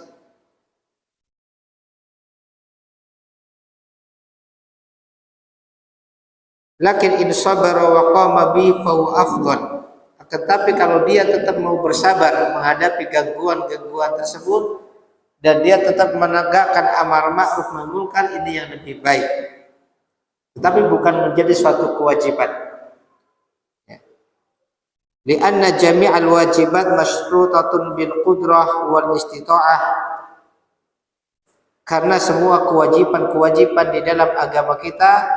Lakin in sabara wa qama bi fa afdal. Tetapi kalau dia tetap mau bersabar menghadapi gangguan-gangguan tersebut dan dia tetap menegakkan amar ma'ruf nahi munkar, ini yang lebih baik. Tetapi bukan menjadi suatu kewajiban. Lianna jami'al wajibat masyrutatun bil qudrah wal istita'ah. Karena semua kewajiban-kewajiban di dalam agama kita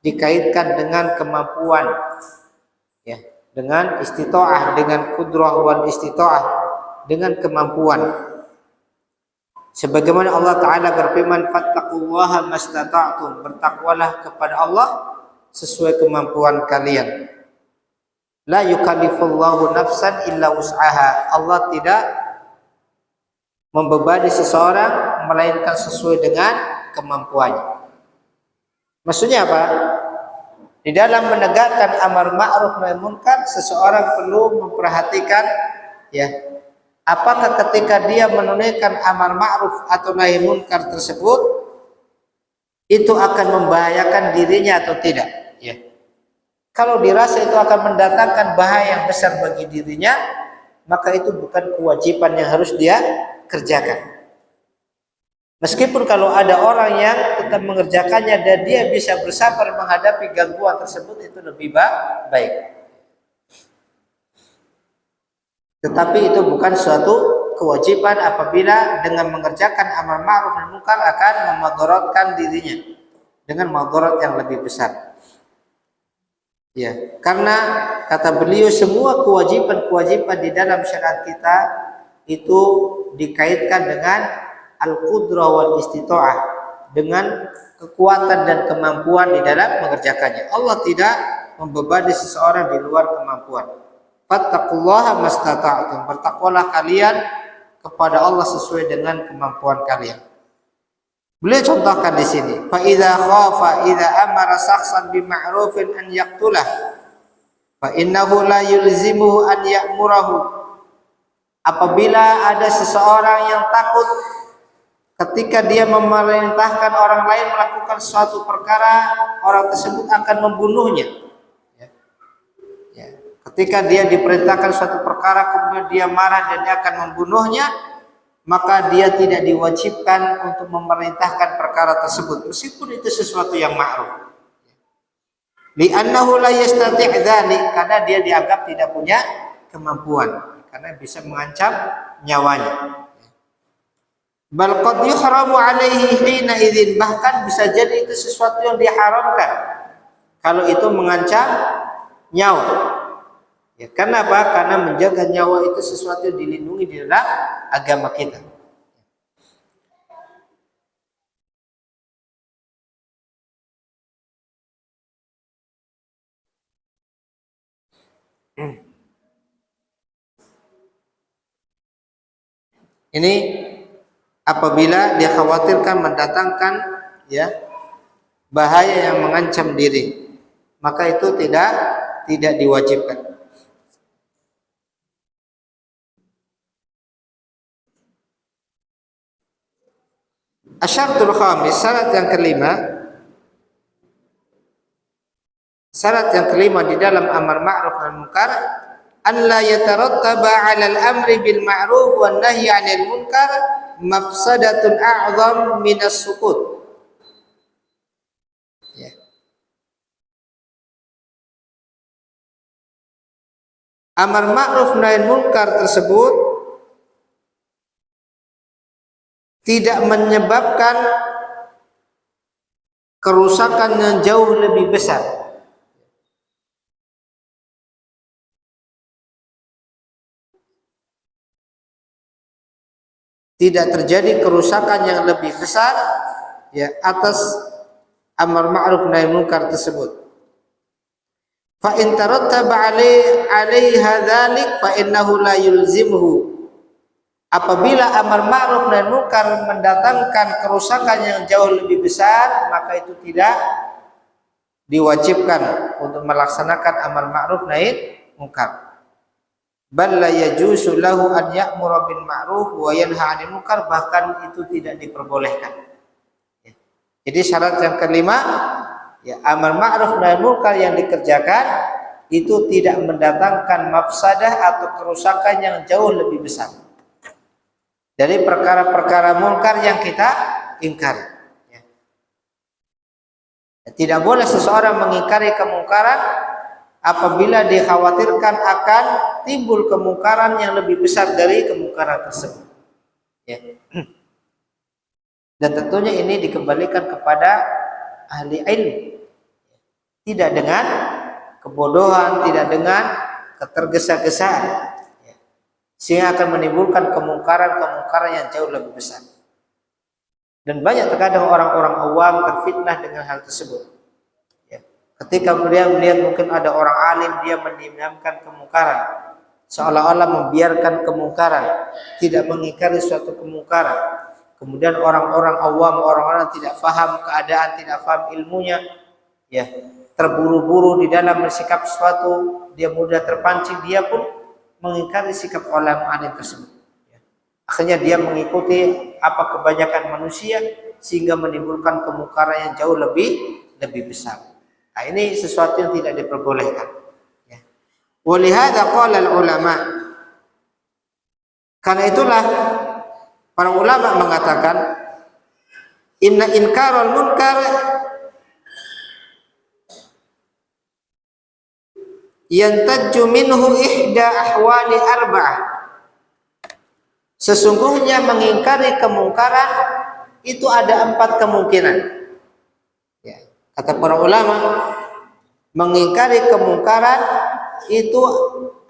dikaitkan dengan kemampuan, ya, dengan istita'ah, dengan qudrah wal istita'ah, dengan kemampuan. Sebagaimana Allah Ta'ala berfirman, fattaqullaha mastata'tum, bertakwalah kepada Allah sesuai kemampuan kalian. La yukallifullahu nafsan illa wus'aha. Allah tidak membebani seseorang melainkan sesuai dengan kemampuannya. Maksudnya apa? Di dalam menegakkan amar ma'ruf nahi munkar, seseorang perlu memperhatikan, ya, apakah ketika dia menunaikan amar ma'ruf atau nahi munkar tersebut itu akan membahayakan dirinya atau tidak, ya. Kalau dirasa itu akan mendatangkan bahaya yang besar bagi dirinya, maka itu bukan kewajiban yang harus dia kerjakan. Meskipun kalau ada orang yang tetap mengerjakannya dan dia bisa bersabar menghadapi gangguan tersebut, itu lebih baik. Tetapi itu bukan suatu kewajiban apabila dengan mengerjakan amar ma'ruf nahi munkar akan memadaratkan dirinya dengan madarat yang lebih besar. Ya, karena kata beliau semua kewajiban-kewajiban di dalam syariat kita itu dikaitkan dengan al-qudrah wal istita'ah, dengan kekuatan dan kemampuan di dalam mengerjakannya. Allah tidak membebani seseorang di luar kemampuan. Fattaqullaha mastata'tum, bertakwalah kalian kepada Allah sesuai dengan kemampuan kalian. Beliau contohkan di sini, fa idza khafa idza amara shakhsan bi ma'rufin an yaqtulah fa innahu la yulzimuhu an ya'murahu. Apabila ada seseorang yang takut ketika dia memerintahkan orang lain melakukan suatu perkara, orang tersebut akan membunuhnya. Ya. Ketika dia diperintahkan suatu perkara kemudian dia marah dan dia akan membunuhnya, maka dia tidak diwajibkan untuk memerintahkan perkara tersebut meskipun itu sesuatu yang ma'ruf. Li'annahu la yastati' dzalik, karena dia dianggap tidak punya kemampuan, karena bisa mengancam nyawanya. Bal qad yuhramu 'alaihi hina idzin, bahkan bisa jadi itu sesuatu yang diharamkan kalau itu mengancam nyawa. Ya, karena apa? Karena menjaga nyawa itu sesuatu yang dilindungi di dalam agama kita. Ini apabila dia khawatirkan mendatangkan, ya, bahaya yang mengancam diri, maka itu tidak diwajibkan. Asyartul khamis, syarat yang kelima di dalam amar ma'ruf nahi munkar, an la yatarattaba 'ala al-amri bil ma'ruf wan nahyi 'anil munkar mafsadatun a'zam min as-sukut. Ya. Amar ma'ruf nahi munkar tersebut tidak menyebabkan kerusakan yang jauh lebih besar. Tidak terjadi kerusakan yang lebih besar, ya, atas amar ma'ruf nahi munkar tersebut. Fa in tarattaba 'alaiha dzalik fa innahu la yulzimuhu. Apabila amar ma'ruf nahi munkar mendatangkan kerusakan yang jauh lebih besar, maka itu tidak diwajibkan untuk melaksanakan amar ma'ruf nahi munkar. bal la yajuzu lahu an ya'mura bil ma'ruf wa yanha 'anil munkar, bahkan itu tidak diperbolehkan. Jadi syarat yang kelima, ya, amar ma'ruf nahi munkar yang dikerjakan itu tidak mendatangkan mafsadah atau kerusakan yang jauh lebih besar dari perkara-perkara munkar yang kita ingkari. Ya. Tidak boleh seseorang mengingkari kemungkaran apabila dikhawatirkan akan timbul kemungkaran yang lebih besar dari kemungkaran tersebut. Ya. Dan tentunya ini dikembalikan kepada ahli ilmu. Tidak dengan kebodohan, tidak dengan ketergesa-gesaan. Ya. Sehingga akan menimbulkan kemungkaran-kemungkaran yang jauh lebih besar. Dan banyak terkadang orang-orang awam terfitnah dengan hal tersebut. Ketika dia melihat mungkin ada orang alim, dia mendiamkan kemungkaran, seolah-olah membiarkan kemungkaran, tidak mengingkari suatu kemungkaran. Kemudian orang-orang awam, orang-orang tidak faham keadaan, tidak faham ilmunya, ya, terburu-buru di dalam bersikap sesuatu, dia mudah terpancing, dia pun mengingkari sikap orang alim tersebut. Akhirnya dia mengikuti apa kebanyakan manusia sehingga menimbulkan kemungkaran yang jauh lebih besar. Nah, ini sesuatu yang tidak diperbolehkan. Ya. Walihada qala ulama. Karena itulah para ulama mengatakan inna inkarul munkar yantajju minhu ihda ahwali arba'ah. Sesungguhnya mengingkari kemungkaran itu ada 4 kemungkinan. Ya. Kata para ulama, mengingkari kemungkaran itu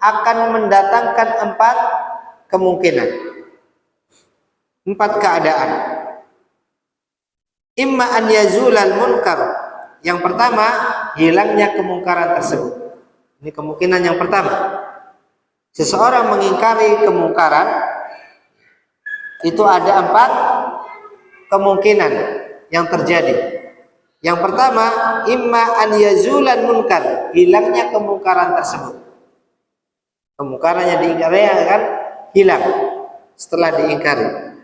akan mendatangkan 4 kemungkinan, 4 keadaan. Imma an yazulal munkar. Yang pertama, hilangnya kemungkaran tersebut. Ini kemungkinan yang pertama. Seseorang mengingkari kemungkaran itu ada 4 kemungkinan yang terjadi. Yang pertama, imma an yazulan munkar, hilangnya kemungkaran tersebut. Kemungkaran yang diingkari akan hilang setelah diingkari.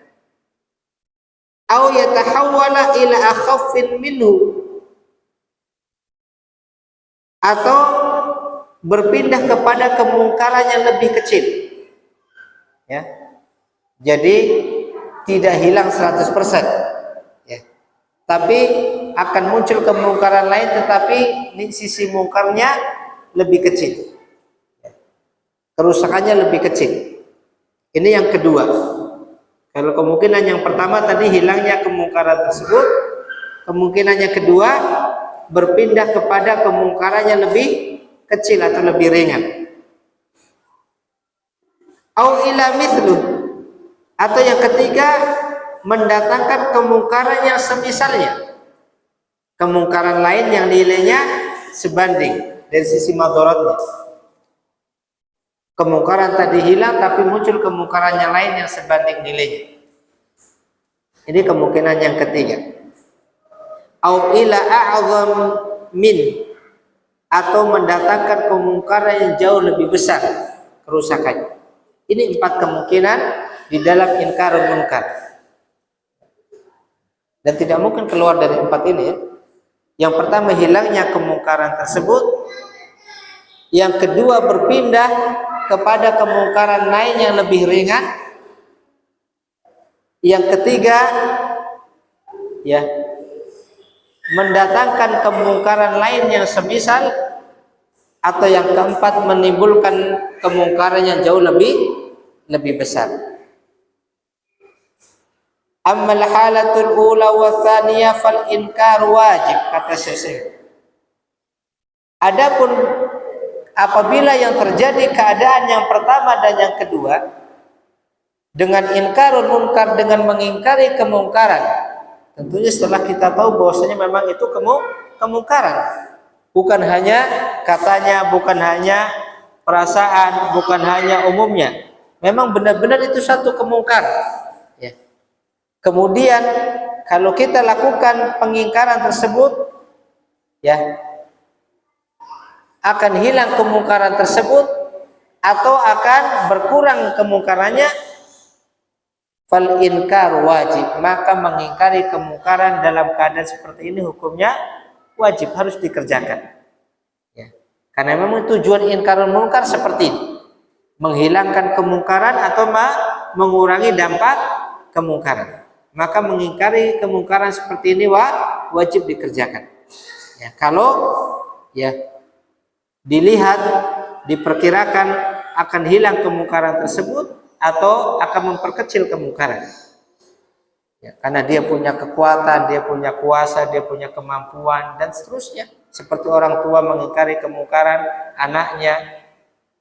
Au yatahawwala ila akhaffin minhu, atau berpindah kepada kemungkaran yang lebih kecil. Ya. Jadi tidak hilang 100%. Ya. Tapi akan muncul kemungkaran lain, tetapi sisi mungkarnya lebih kecil, kerusakannya lebih kecil. Ini yang kedua. Kalau kemungkinan yang pertama tadi hilangnya kemungkaran tersebut, kemungkinan yang kedua berpindah kepada kemungkaran yang lebih kecil atau lebih ringan. Au ila mithlu, atau yang ketiga mendatangkan kemungkaran yang semisalnya, kemungkaran lain yang nilainya sebanding dari sisi madaratnya. Kemungkaran tadi hilang tapi muncul kemungkaran yang lain yang sebanding nilainya. Ini kemungkinan yang ketiga. Au ila a'zam min, atau mendatangkan kemungkaran yang jauh lebih besar kerusakannya. Ini 4 kemungkinan di dalam inkarul munkar. Dan tidak mungkin keluar dari 4 ini. Yang pertama, hilangnya kemungkaran tersebut. Yang kedua, berpindah kepada kemungkaran lain yang lebih ringan. Yang ketiga, ya, mendatangkan kemungkaran lain yang semisal. Atau yang keempat, menimbulkan kemungkaran yang jauh lebih besar. Ammal halatul ula wa tsaniyah fal inkar wajib, kata Syekh. Adapun apabila yang terjadi keadaan yang pertama dan yang kedua dengan inkarul munkar, dengan mengingkari kemungkaran, tentunya setelah kita tahu bahwasanya memang itu kemungkaran, bukan hanya katanya, bukan hanya perasaan, bukan hanya umumnya, memang benar-benar itu satu kemungkaran. Kemudian kalau kita lakukan pengingkaran tersebut, ya, akan hilang kemungkaran tersebut atau akan berkurang kemungkarannya, fal inkar wajib, maka mengingkari kemungkaran dalam keadaan seperti ini hukumnya wajib, harus dikerjakan. Ya. Karena memang tujuan inkarul munkar seperti ini, menghilangkan kemungkaran atau mengurangi dampak kemungkaran. Maka mengingkari kemungkaran seperti ini wajib dikerjakan. Ya, kalau ya dilihat, diperkirakan akan hilang kemungkaran tersebut atau akan memperkecil kemungkaran. Ya, karena dia punya kekuatan, dia punya kuasa, dia punya kemampuan dan seterusnya. Seperti orang tua mengingkari kemungkaran anaknya,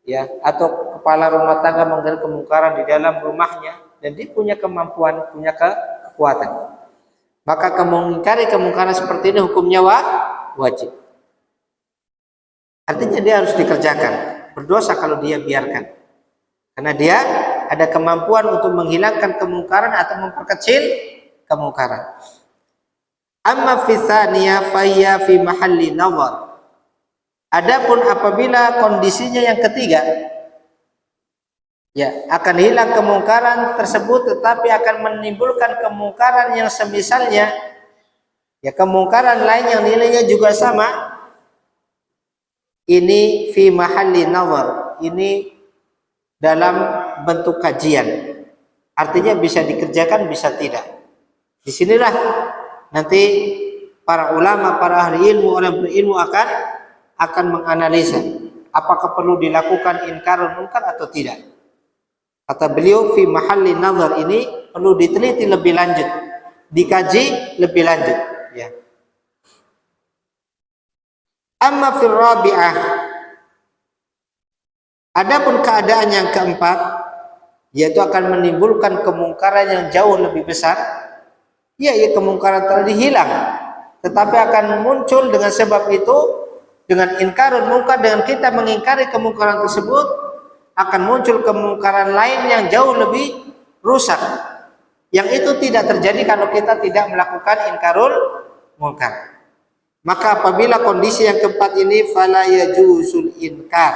ya, atau kepala rumah tangga mengingkari kemungkaran di dalam rumahnya, dan dia punya kemampuan, punya kekuatan. Maka mengingkari kemungkaran seperti ini hukumnya wajib. Artinya dia harus dikerjakan. Berdosa kalau dia biarkan. Karena dia ada kemampuan untuk menghilangkan kemungkaran atau memperkecil kemungkaran. Amma fi tsaniyah fayya fi mahalli nazar. Adapun apabila kondisinya yang ketiga, ya, akan hilang kemungkaran tersebut tetapi akan menimbulkan kemungkaran yang semisalnya, ya, kemungkaran lain yang nilainya juga sama. Ini fi mahalli nazar, ini dalam bentuk kajian. Artinya bisa dikerjakan, bisa tidak. Disinilah nanti para ulama, para ahli ilmu, orang berilmu akan menganalisa apakah perlu dilakukan inkarul munkar atau tidak. Kata beliau, fi mahalli nazar, ini perlu diteliti lebih lanjut, dikaji lebih lanjut, ya. Amma fil rabi'ah, adapun keadaan yang keempat, yaitu akan menimbulkan kemungkaran yang jauh lebih besar, ya, kemungkaran tadi hilang, tetapi akan muncul dengan sebab itu, dengan inkarul munkar, dengan kita mengingkari kemungkaran tersebut, akan muncul kemungkaran lain yang jauh lebih rusak, yang itu tidak terjadi kalau kita tidak melakukan inkarul munkar. Maka apabila kondisi yang keempat ini, fala yajuzul inkar,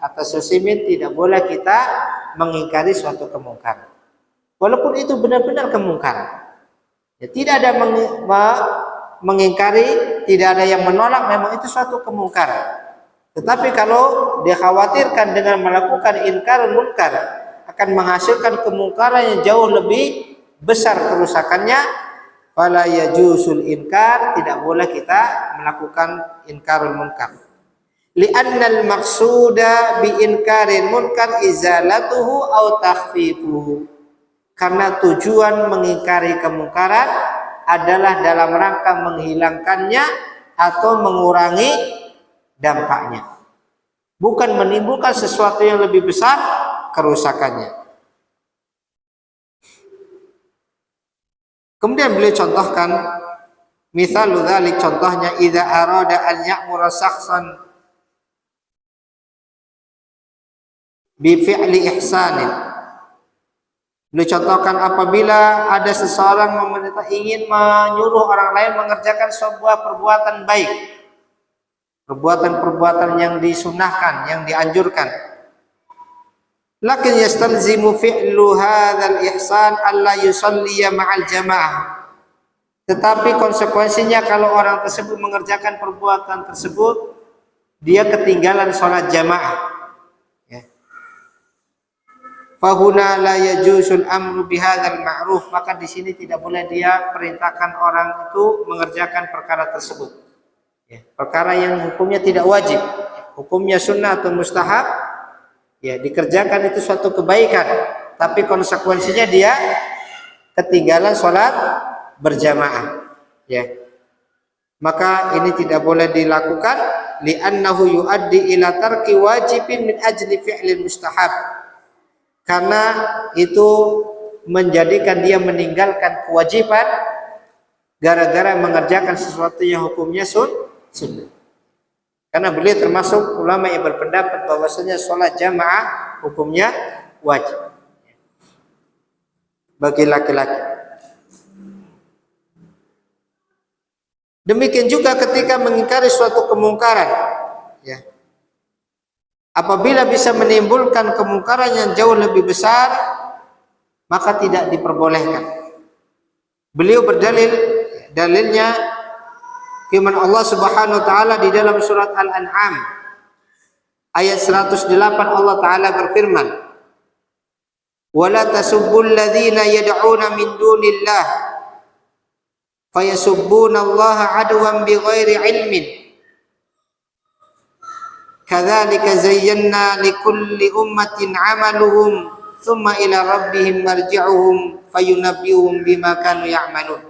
kata Susimin, tidak boleh kita mengingkari suatu kemungkaran walaupun itu benar-benar kemungkaran. Ya, tidak ada mengingkari, tidak ada yang menolak, memang itu suatu kemungkaran. Tetapi kalau dikhawatirkan dengan melakukan inkarul munkar akan menghasilkan kemungkaran yang jauh lebih besar kerusakannya, fala yajuzul inkar, tidak boleh kita melakukan inkarul munkar. Li'annal maqsuda bi inkaril munkar izalatuhu au takhfifuhu, karena tujuan mengingkari kemungkaran adalah dalam rangka menghilangkannya atau mengurangi dampaknya, bukan menimbulkan sesuatu yang lebih besar kerusakannya. Kemudian beliau contohkan, misalu dzalik, contohnya, idza arada an ya'mura shakhsan bi fi'li ihsanin. Beliau contohkan apabila ada seseorang memerintah, ingin menyuruh orang lain mengerjakan sebuah perbuatan baik, perbuatan-perbuatan yang disunahkan, yang dianjurkan. Lakin yastalzimu fi'lu hadzal ihsan alla yusalliya ma'al jamaah. Tetapi konsekuensinya kalau orang tersebut mengerjakan perbuatan tersebut, dia ketinggalan sholat jamaah. Ya. Fahuna la yajuzul amru bihadzal ma'ruf, maka di sini tidak boleh dia perintahkan orang itu mengerjakan perkara tersebut. Ya. Perkara yang hukumnya tidak wajib, hukumnya sunnah atau mustahab. Ya, dikerjakan itu suatu kebaikan, tapi konsekuensinya dia ketinggalan sholat berjamaah. Ya, maka ini tidak boleh dilakukan, li'annahu yuaddi ila tarki wajibin min ajli fi'lil mustahab, karena itu menjadikan dia meninggalkan kewajiban gara-gara mengerjakan sesuatu yang hukumnya sunnah. Karena beliau termasuk ulama yang berpendapat bahwasanya sholat jamaah hukumnya wajib bagi laki-laki. Demikian juga ketika mengingkari suatu kemungkaran, ya, Apabila bisa menimbulkan kemungkaran yang jauh lebih besar, maka tidak diperbolehkan. Beliau dalilnya firman Allah Subhanahu wa taala di dalam surat Al-An'am ayat 108. Allah taala berfirman, "Wala tasubbul ladzina yad'una min dunillah fayasubbunallaha adwan bighairi ilmin. Kadzalika zayyana likulli ummatin 'amaluhum tsumma ila rabbihim marji'uhum fayunabbi'uhum bima kanu ya'malun."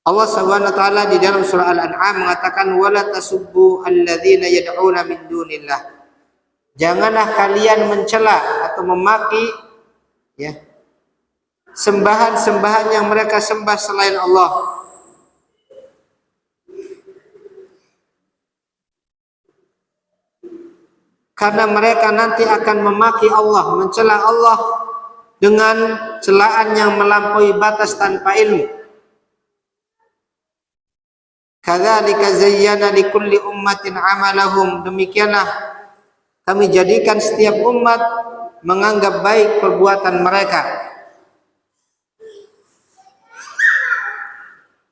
Allah Subhanahu wa taala di dalam surah Al-An'am mengatakan, "Wala tasubbu alladzina yad'una min dunillah." Janganlah kalian mencela atau memaki ya sembahan-sembahan yang mereka sembah selain Allah. Karena mereka nanti akan memaki Allah, mencela Allah dengan celaan yang melampaui batas tanpa ilmu. Kadzalika zayyana likulli ummatin 'amalahum. Demikianlah kami jadikan setiap umat menganggap baik perbuatan mereka.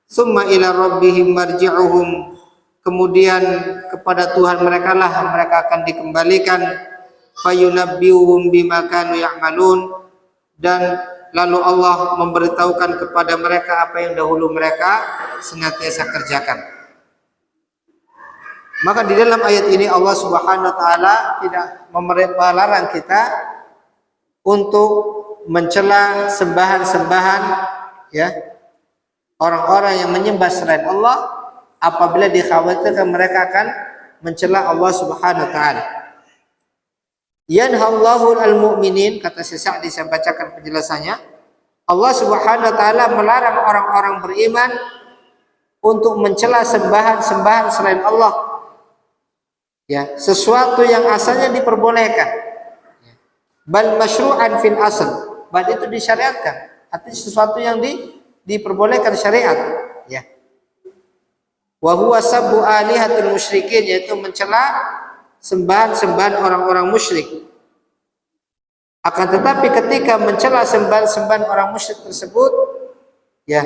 Summa ila rabbihim marji'uhum. Kemudian kepada Tuhan mereka lah mereka akan dikembalikan. Fayunabbi'uhum bima kanu ya'malun. Dan lalu Allah memberitahukan kepada mereka apa yang dahulu mereka senantiasa kerjakan. Maka di dalam ayat ini Allah Subhanahu wa taala tidak melarang kita untuk mencela sembahan-sembahan ya orang-orang yang menyembah selain Allah, apabila dikhawatirkan mereka akan mencela Allah Subhanahu wa taala. Yanhallahu al-mu'minin, kata Sa'di, saya bacakan penjelasannya. Allah Subhanahu wa taala melarang orang-orang beriman untuk mencela sembahan-sembahan selain Allah. Ya, sesuatu yang asalnya diperbolehkan. Bal masyru'an fil asl. Bal itu disyariatkan. Artinya sesuatu yang diperbolehkan syariat, ya. Wa huwa sabbu alihatul musyrikin, yaitu mencela sembahan-sembahan orang-orang musyrik. Akan tetapi ketika mencela sembahan-sembahan orang musyrik tersebut, ya,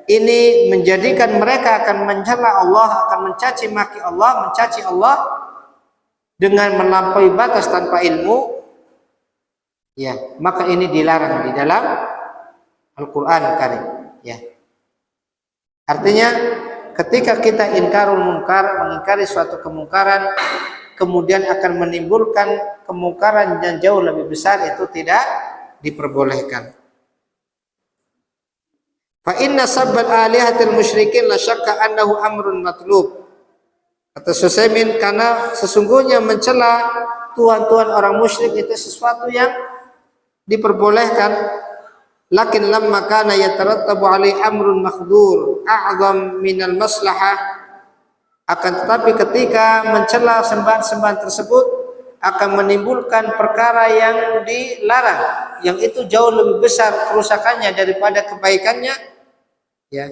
ini menjadikan mereka akan mencela Allah, akan mencaci maki Allah, mencaci Allah dengan melampaui batas tanpa ilmu, ya, maka ini dilarang di dalam Al-Qur'an Karim, ya. Artinya ketika kita inkarul munkar, mengingkari suatu kemungkaran, kemudian akan menimbulkan kemungkaran yang jauh lebih besar, itu tidak diperbolehkan. Fa inna sabbal alihatil musyrikin la syakka annahu amrun matlub. Kata Susaimin, karena sesungguhnya mencela tuhan-tuhan orang musyrik itu sesuatu yang diperbolehkan. Lakin lamma kana yatarattabu alaihi amrun makhdur a'zam minal maslahah. Akan tetapi ketika mencela sembahan-sembahan tersebut akan menimbulkan perkara yang dilarang, yang itu jauh lebih besar kerusakannya daripada kebaikannya, ya.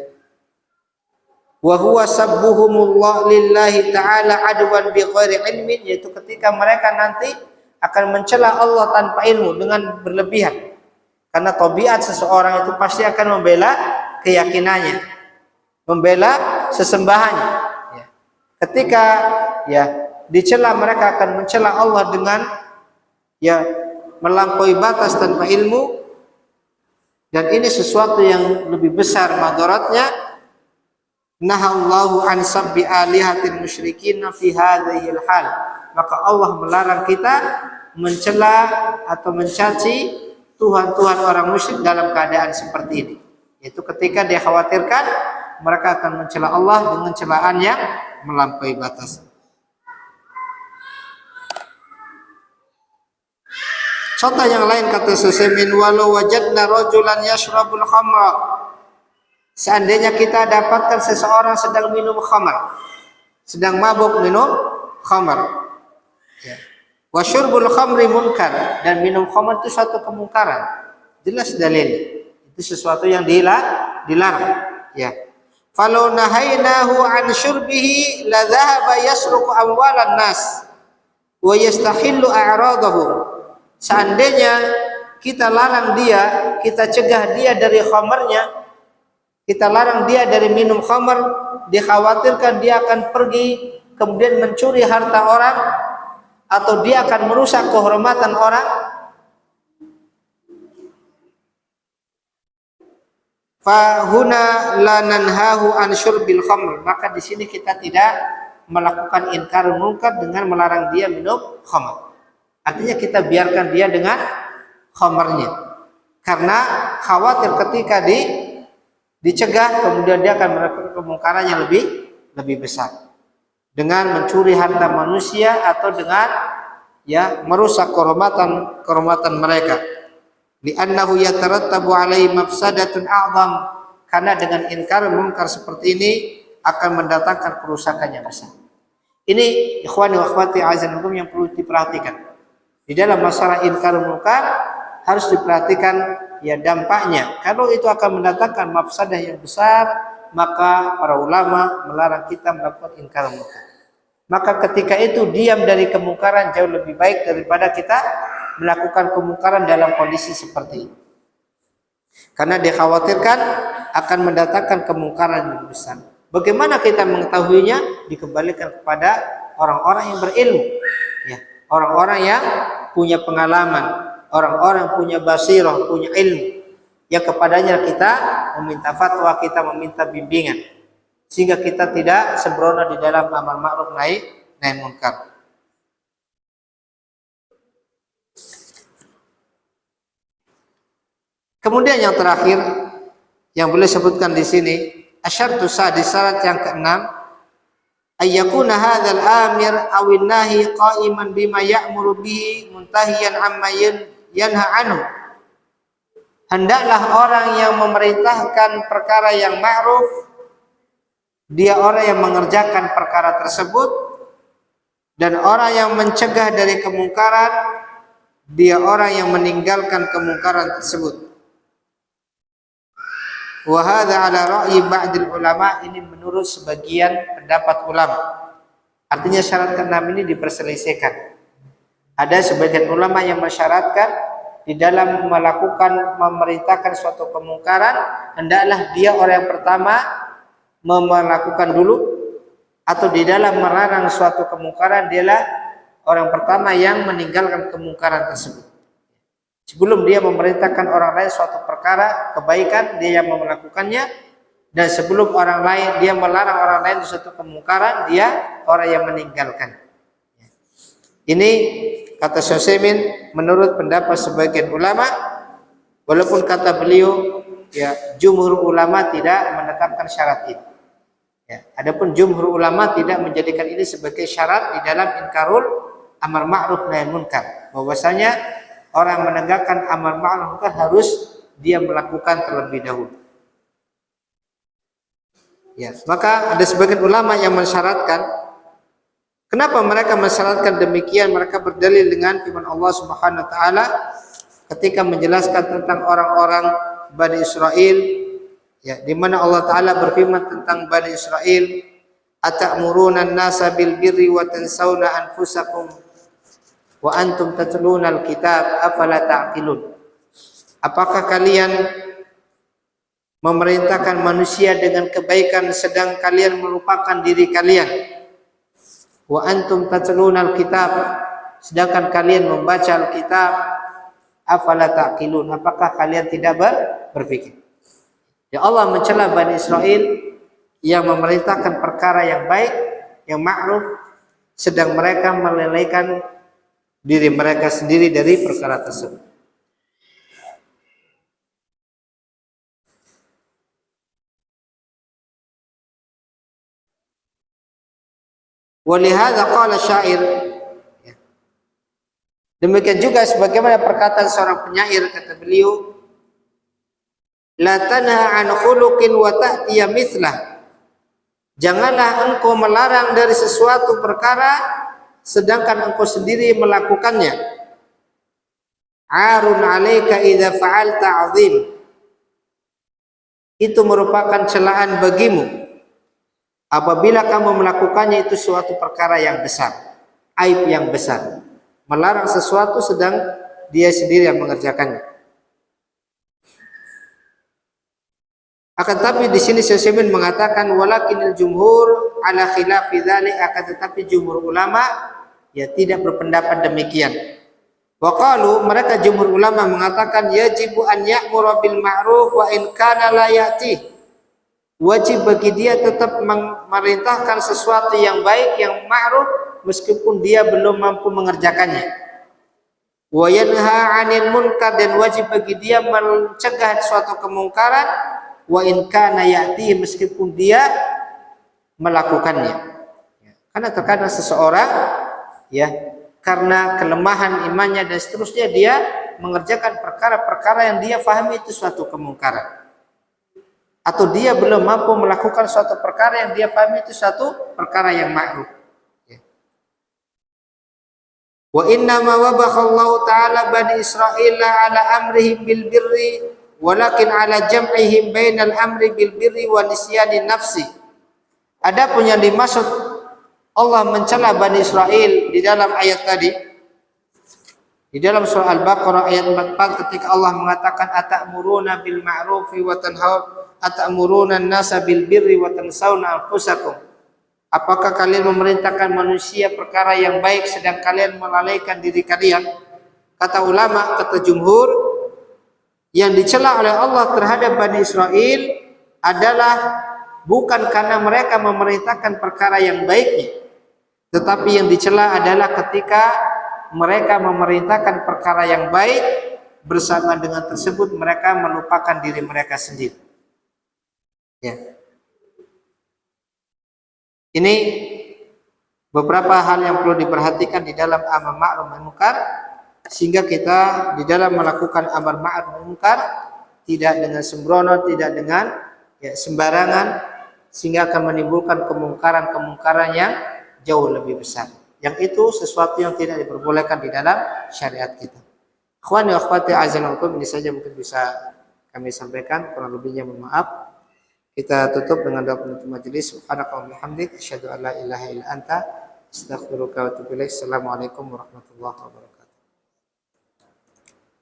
Wa huwa sabbuhumullah lillahi ta'ala adwan bighairi ilmin, yaitu ketika mereka nanti akan mencela Allah tanpa ilmu, dengan berlebihan. Karena tabiat seseorang itu pasti akan membela keyakinannya, membela sesembahannya. Ya. Ketika ya dicela, mereka akan mencela Allah dengan ya melampaui batas tanpa ilmu, dan ini sesuatu yang lebih besar madaratnya. Nahallahu an sabbi alihatil musyrikin fi hadhil hal. Maka Allah melarang kita mencela atau mencaci tuhan-tuhan orang musyrik dalam keadaan seperti ini, yaitu ketika dia khawatirkan mereka akan mencela Allah dengan celaan yang melampaui batas. Contoh yang lain, kata Susaimin, walau wajadna rajulan yashrabul khamra, seandainya kita dapatkan seseorang sedang minum khamar, sedang mabuk minum khamar, ya. Wa syurbul khamri munkar, dan minum khamar itu suatu kemungkaran, jelas dalil itu sesuatu yang dilarang, ya. Falau nahainahu an syurbihi la dhahaba yasruqu amwalan nas wa yastahillu a'radahum. Seandainya kita larang dia, kita cegah dia dari khamarnya, kita larang dia dari minum khamar, dikhawatirkan dia akan pergi kemudian mencuri harta orang atau dia akan merusak kehormatan orang. Fahuna la nanhahu an syurbil khamr, maka di sini kita tidak melakukan inkar munkar dengan melarang dia minum khamr. Artinya kita biarkan dia dengan khamarnya, karena khawatir ketika dicegah kemudian dia akan melakukan kemungkaran yang lebih besar dengan mencuri harta manusia atau dengan merusak kehormatan mereka. Li'annahu yatarattabu alaihi mafsadatun a'zam, karena dengan inkar munkar seperti ini akan mendatangkan kerusakan yang besar. Ini ikhwani wa akhwati azan hukum yang perlu diperhatikan. Di dalam masalah inkar munkar harus diperhatikan dampaknya. Kalau itu akan mendatangkan mafsadah yang besar, maka para ulama melarang kita melakukan inkar munkar. Maka ketika itu diam dari kemungkaran jauh lebih baik daripada kita melakukan kemungkaran dalam kondisi seperti ini. Karena dikhawatirkan akan mendatangkan kemungkaran yang besar. Bagaimana kita mengetahuinya? Dikembalikan kepada orang-orang yang berilmu, orang-orang yang punya pengalaman, orang-orang yang punya basirah, punya ilmu. Yang kepadanya kita meminta fatwa, kita meminta bimbingan, sehingga kita tidak sembrono di dalam amar ma'ruf nahi munkar. Kemudian yang terakhir yang boleh sebutkan di sini, asyartu sadis, syarat yang keenam, ayyakuna hadzal amir awin nahi qa'iman bima ya'muru bihi muntahiyan amma yanha anhu. Hendaklah orang yang memerintahkan perkara yang ma'ruf, dia orang yang mengerjakan perkara tersebut, dan orang yang mencegah dari kemungkaran, dia orang yang meninggalkan kemungkaran tersebut. Wa hadza ala ra'yi ba'dil ulama, ini menurut sebagian pendapat ulama. Artinya syarat keenam ini diperselisihkan. Ada sebagian ulama yang mensyaratkan di dalam memerintahkan suatu kemungkaran, hendaklah dia orang yang pertama melakukan dulu, atau di dalam melarang suatu kemungkaran dialah orang pertama yang meninggalkan kemungkaran tersebut. Sebelum dia memerintahkan orang lain suatu perkara kebaikan, dia yang melakukannya, dan sebelum orang lain dia melarang orang lain suatu kemungkaran, dia orang yang meninggalkan. Ini kata Syekh Utsaimin menurut pendapat sebagian ulama, walaupun kata beliau jumhur ulama tidak menetapkan syarat ini. Adapun jumhur ulama tidak menjadikan ini sebagai syarat di dalam inkarul amar ma'ruf nahi munkar, bahwasanya orang menegakkan amar ma'ruf munkar harus dia melakukan terlebih dahulu. Maka ada sebagian ulama yang mensyaratkan. Kenapa mereka mensyaratkan demikian? Mereka berdalil dengan firman Allah Subhanahu wa taala ketika menjelaskan tentang orang-orang Bani Israel, di mana Allah taala berfirman tentang Bani Israel, "Atamuruna an-nasa bil birri wa tansawna anfusakum wa antum tatluna al-kitab afala ta'qilun." Apakah kalian memerintahkan manusia dengan kebaikan sedang kalian melupakan diri kalian? Wa antum tatluna al-kitab, sedangkan kalian membaca Alkitab. Afala ta'qilun, apakah kalian tidak berpikir? Allah mencela Bani Israel yang memerintahkan perkara yang baik, yang ma'ruf, sedang mereka melalaikan diri mereka sendiri dari perkara tersebut. Walihada qala syair, demikian juga sebagaimana perkataan seorang penyair, kata beliau, la tanha an khuluqin wa ta'tiya mithlah, janganlah engkau melarang dari sesuatu perkara sedangkan engkau sendiri melakukannya. Arun 'alaika idza fa'alta 'azim, itu merupakan celaan bagimu Apabila kamu melakukannya itu suatu perkara yang besar, aib yang besar. Melarang sesuatu sedang dia sendiri yang mengerjakannya. Akan tetapi di sini Syekh mengatakan walakinil jumhur ala khilafi dzalik, akan tetapi jumhur ulama ya tidak berpendapat demikian. Wa qalu, mereka jumhur ulama mengatakan yajibu an ya'muru bil ma'ruf wa in kana la ya'ti. Wajib bagi dia tetap memerintahkan sesuatu yang baik, yang ma'ruf, meskipun dia belum mampu mengerjakannya. Wa yanha 'anil munkar, dan wajib bagi dia mencegah suatu kemungkaran, wa in kana ya'ti, meskipun dia melakukannya. Karena terkadang seseorang ya karena kelemahan imannya dan seterusnya dia mengerjakan perkara-perkara yang dia fahami itu suatu kemungkaran. Atau dia belum mampu melakukan suatu perkara yang dia pahami itu suatu perkara yang ma'ruf. Wa inna ma wabakhallahu ta'ala bani Israel ala amrihim bil birri walakin ala jam'ihim bainal amri bil birri wa nisyani nafsi. Adapun yang dimaksud Allah mencela Bani Israel di dalam ayat tadi, di dalam surah Al-Baqarah ayat 44, ketika Allah mengatakan atamuruna bil ma'rufi wa atamuruna an-nasa bil birri wa tansawna anfusakum. Apakah kalian memerintahkan manusia perkara yang baik sedang kalian melalaikan diri kalian? Kata ulama, kata jumhur, yang dicela oleh Allah terhadap Bani Israel adalah bukan karena mereka memerintahkan perkara yang baiknya, tetapi yang dicela adalah ketika mereka memerintahkan perkara yang baik, bersama dengan tersebut mereka melupakan diri mereka sendiri. Ya. Ini beberapa hal yang perlu diperhatikan di dalam amar ma'ruf nahi munkar, sehingga kita di dalam melakukan amar ma'ruf nahi munkar tidak dengan sembrono, tidak dengan sembarangan, sehingga akan menimbulkan kemungkaran-kemungkaran yang jauh lebih besar. Yang itu sesuatu yang tidak diperbolehkan di dalam syariat kita. Akhwani wa akhwati azanakum, ini saja mungkin bisa kami sampaikan, kurang lebihnya mohon maaf. Kita tutup dengan doa penutup majelis. Subhanaka wa bihamdik, asyhadu an la ilaha illa anta, astaghfiruka wa atubu ilaik. Assalamualaikum warahmatullahi wabarakatuh.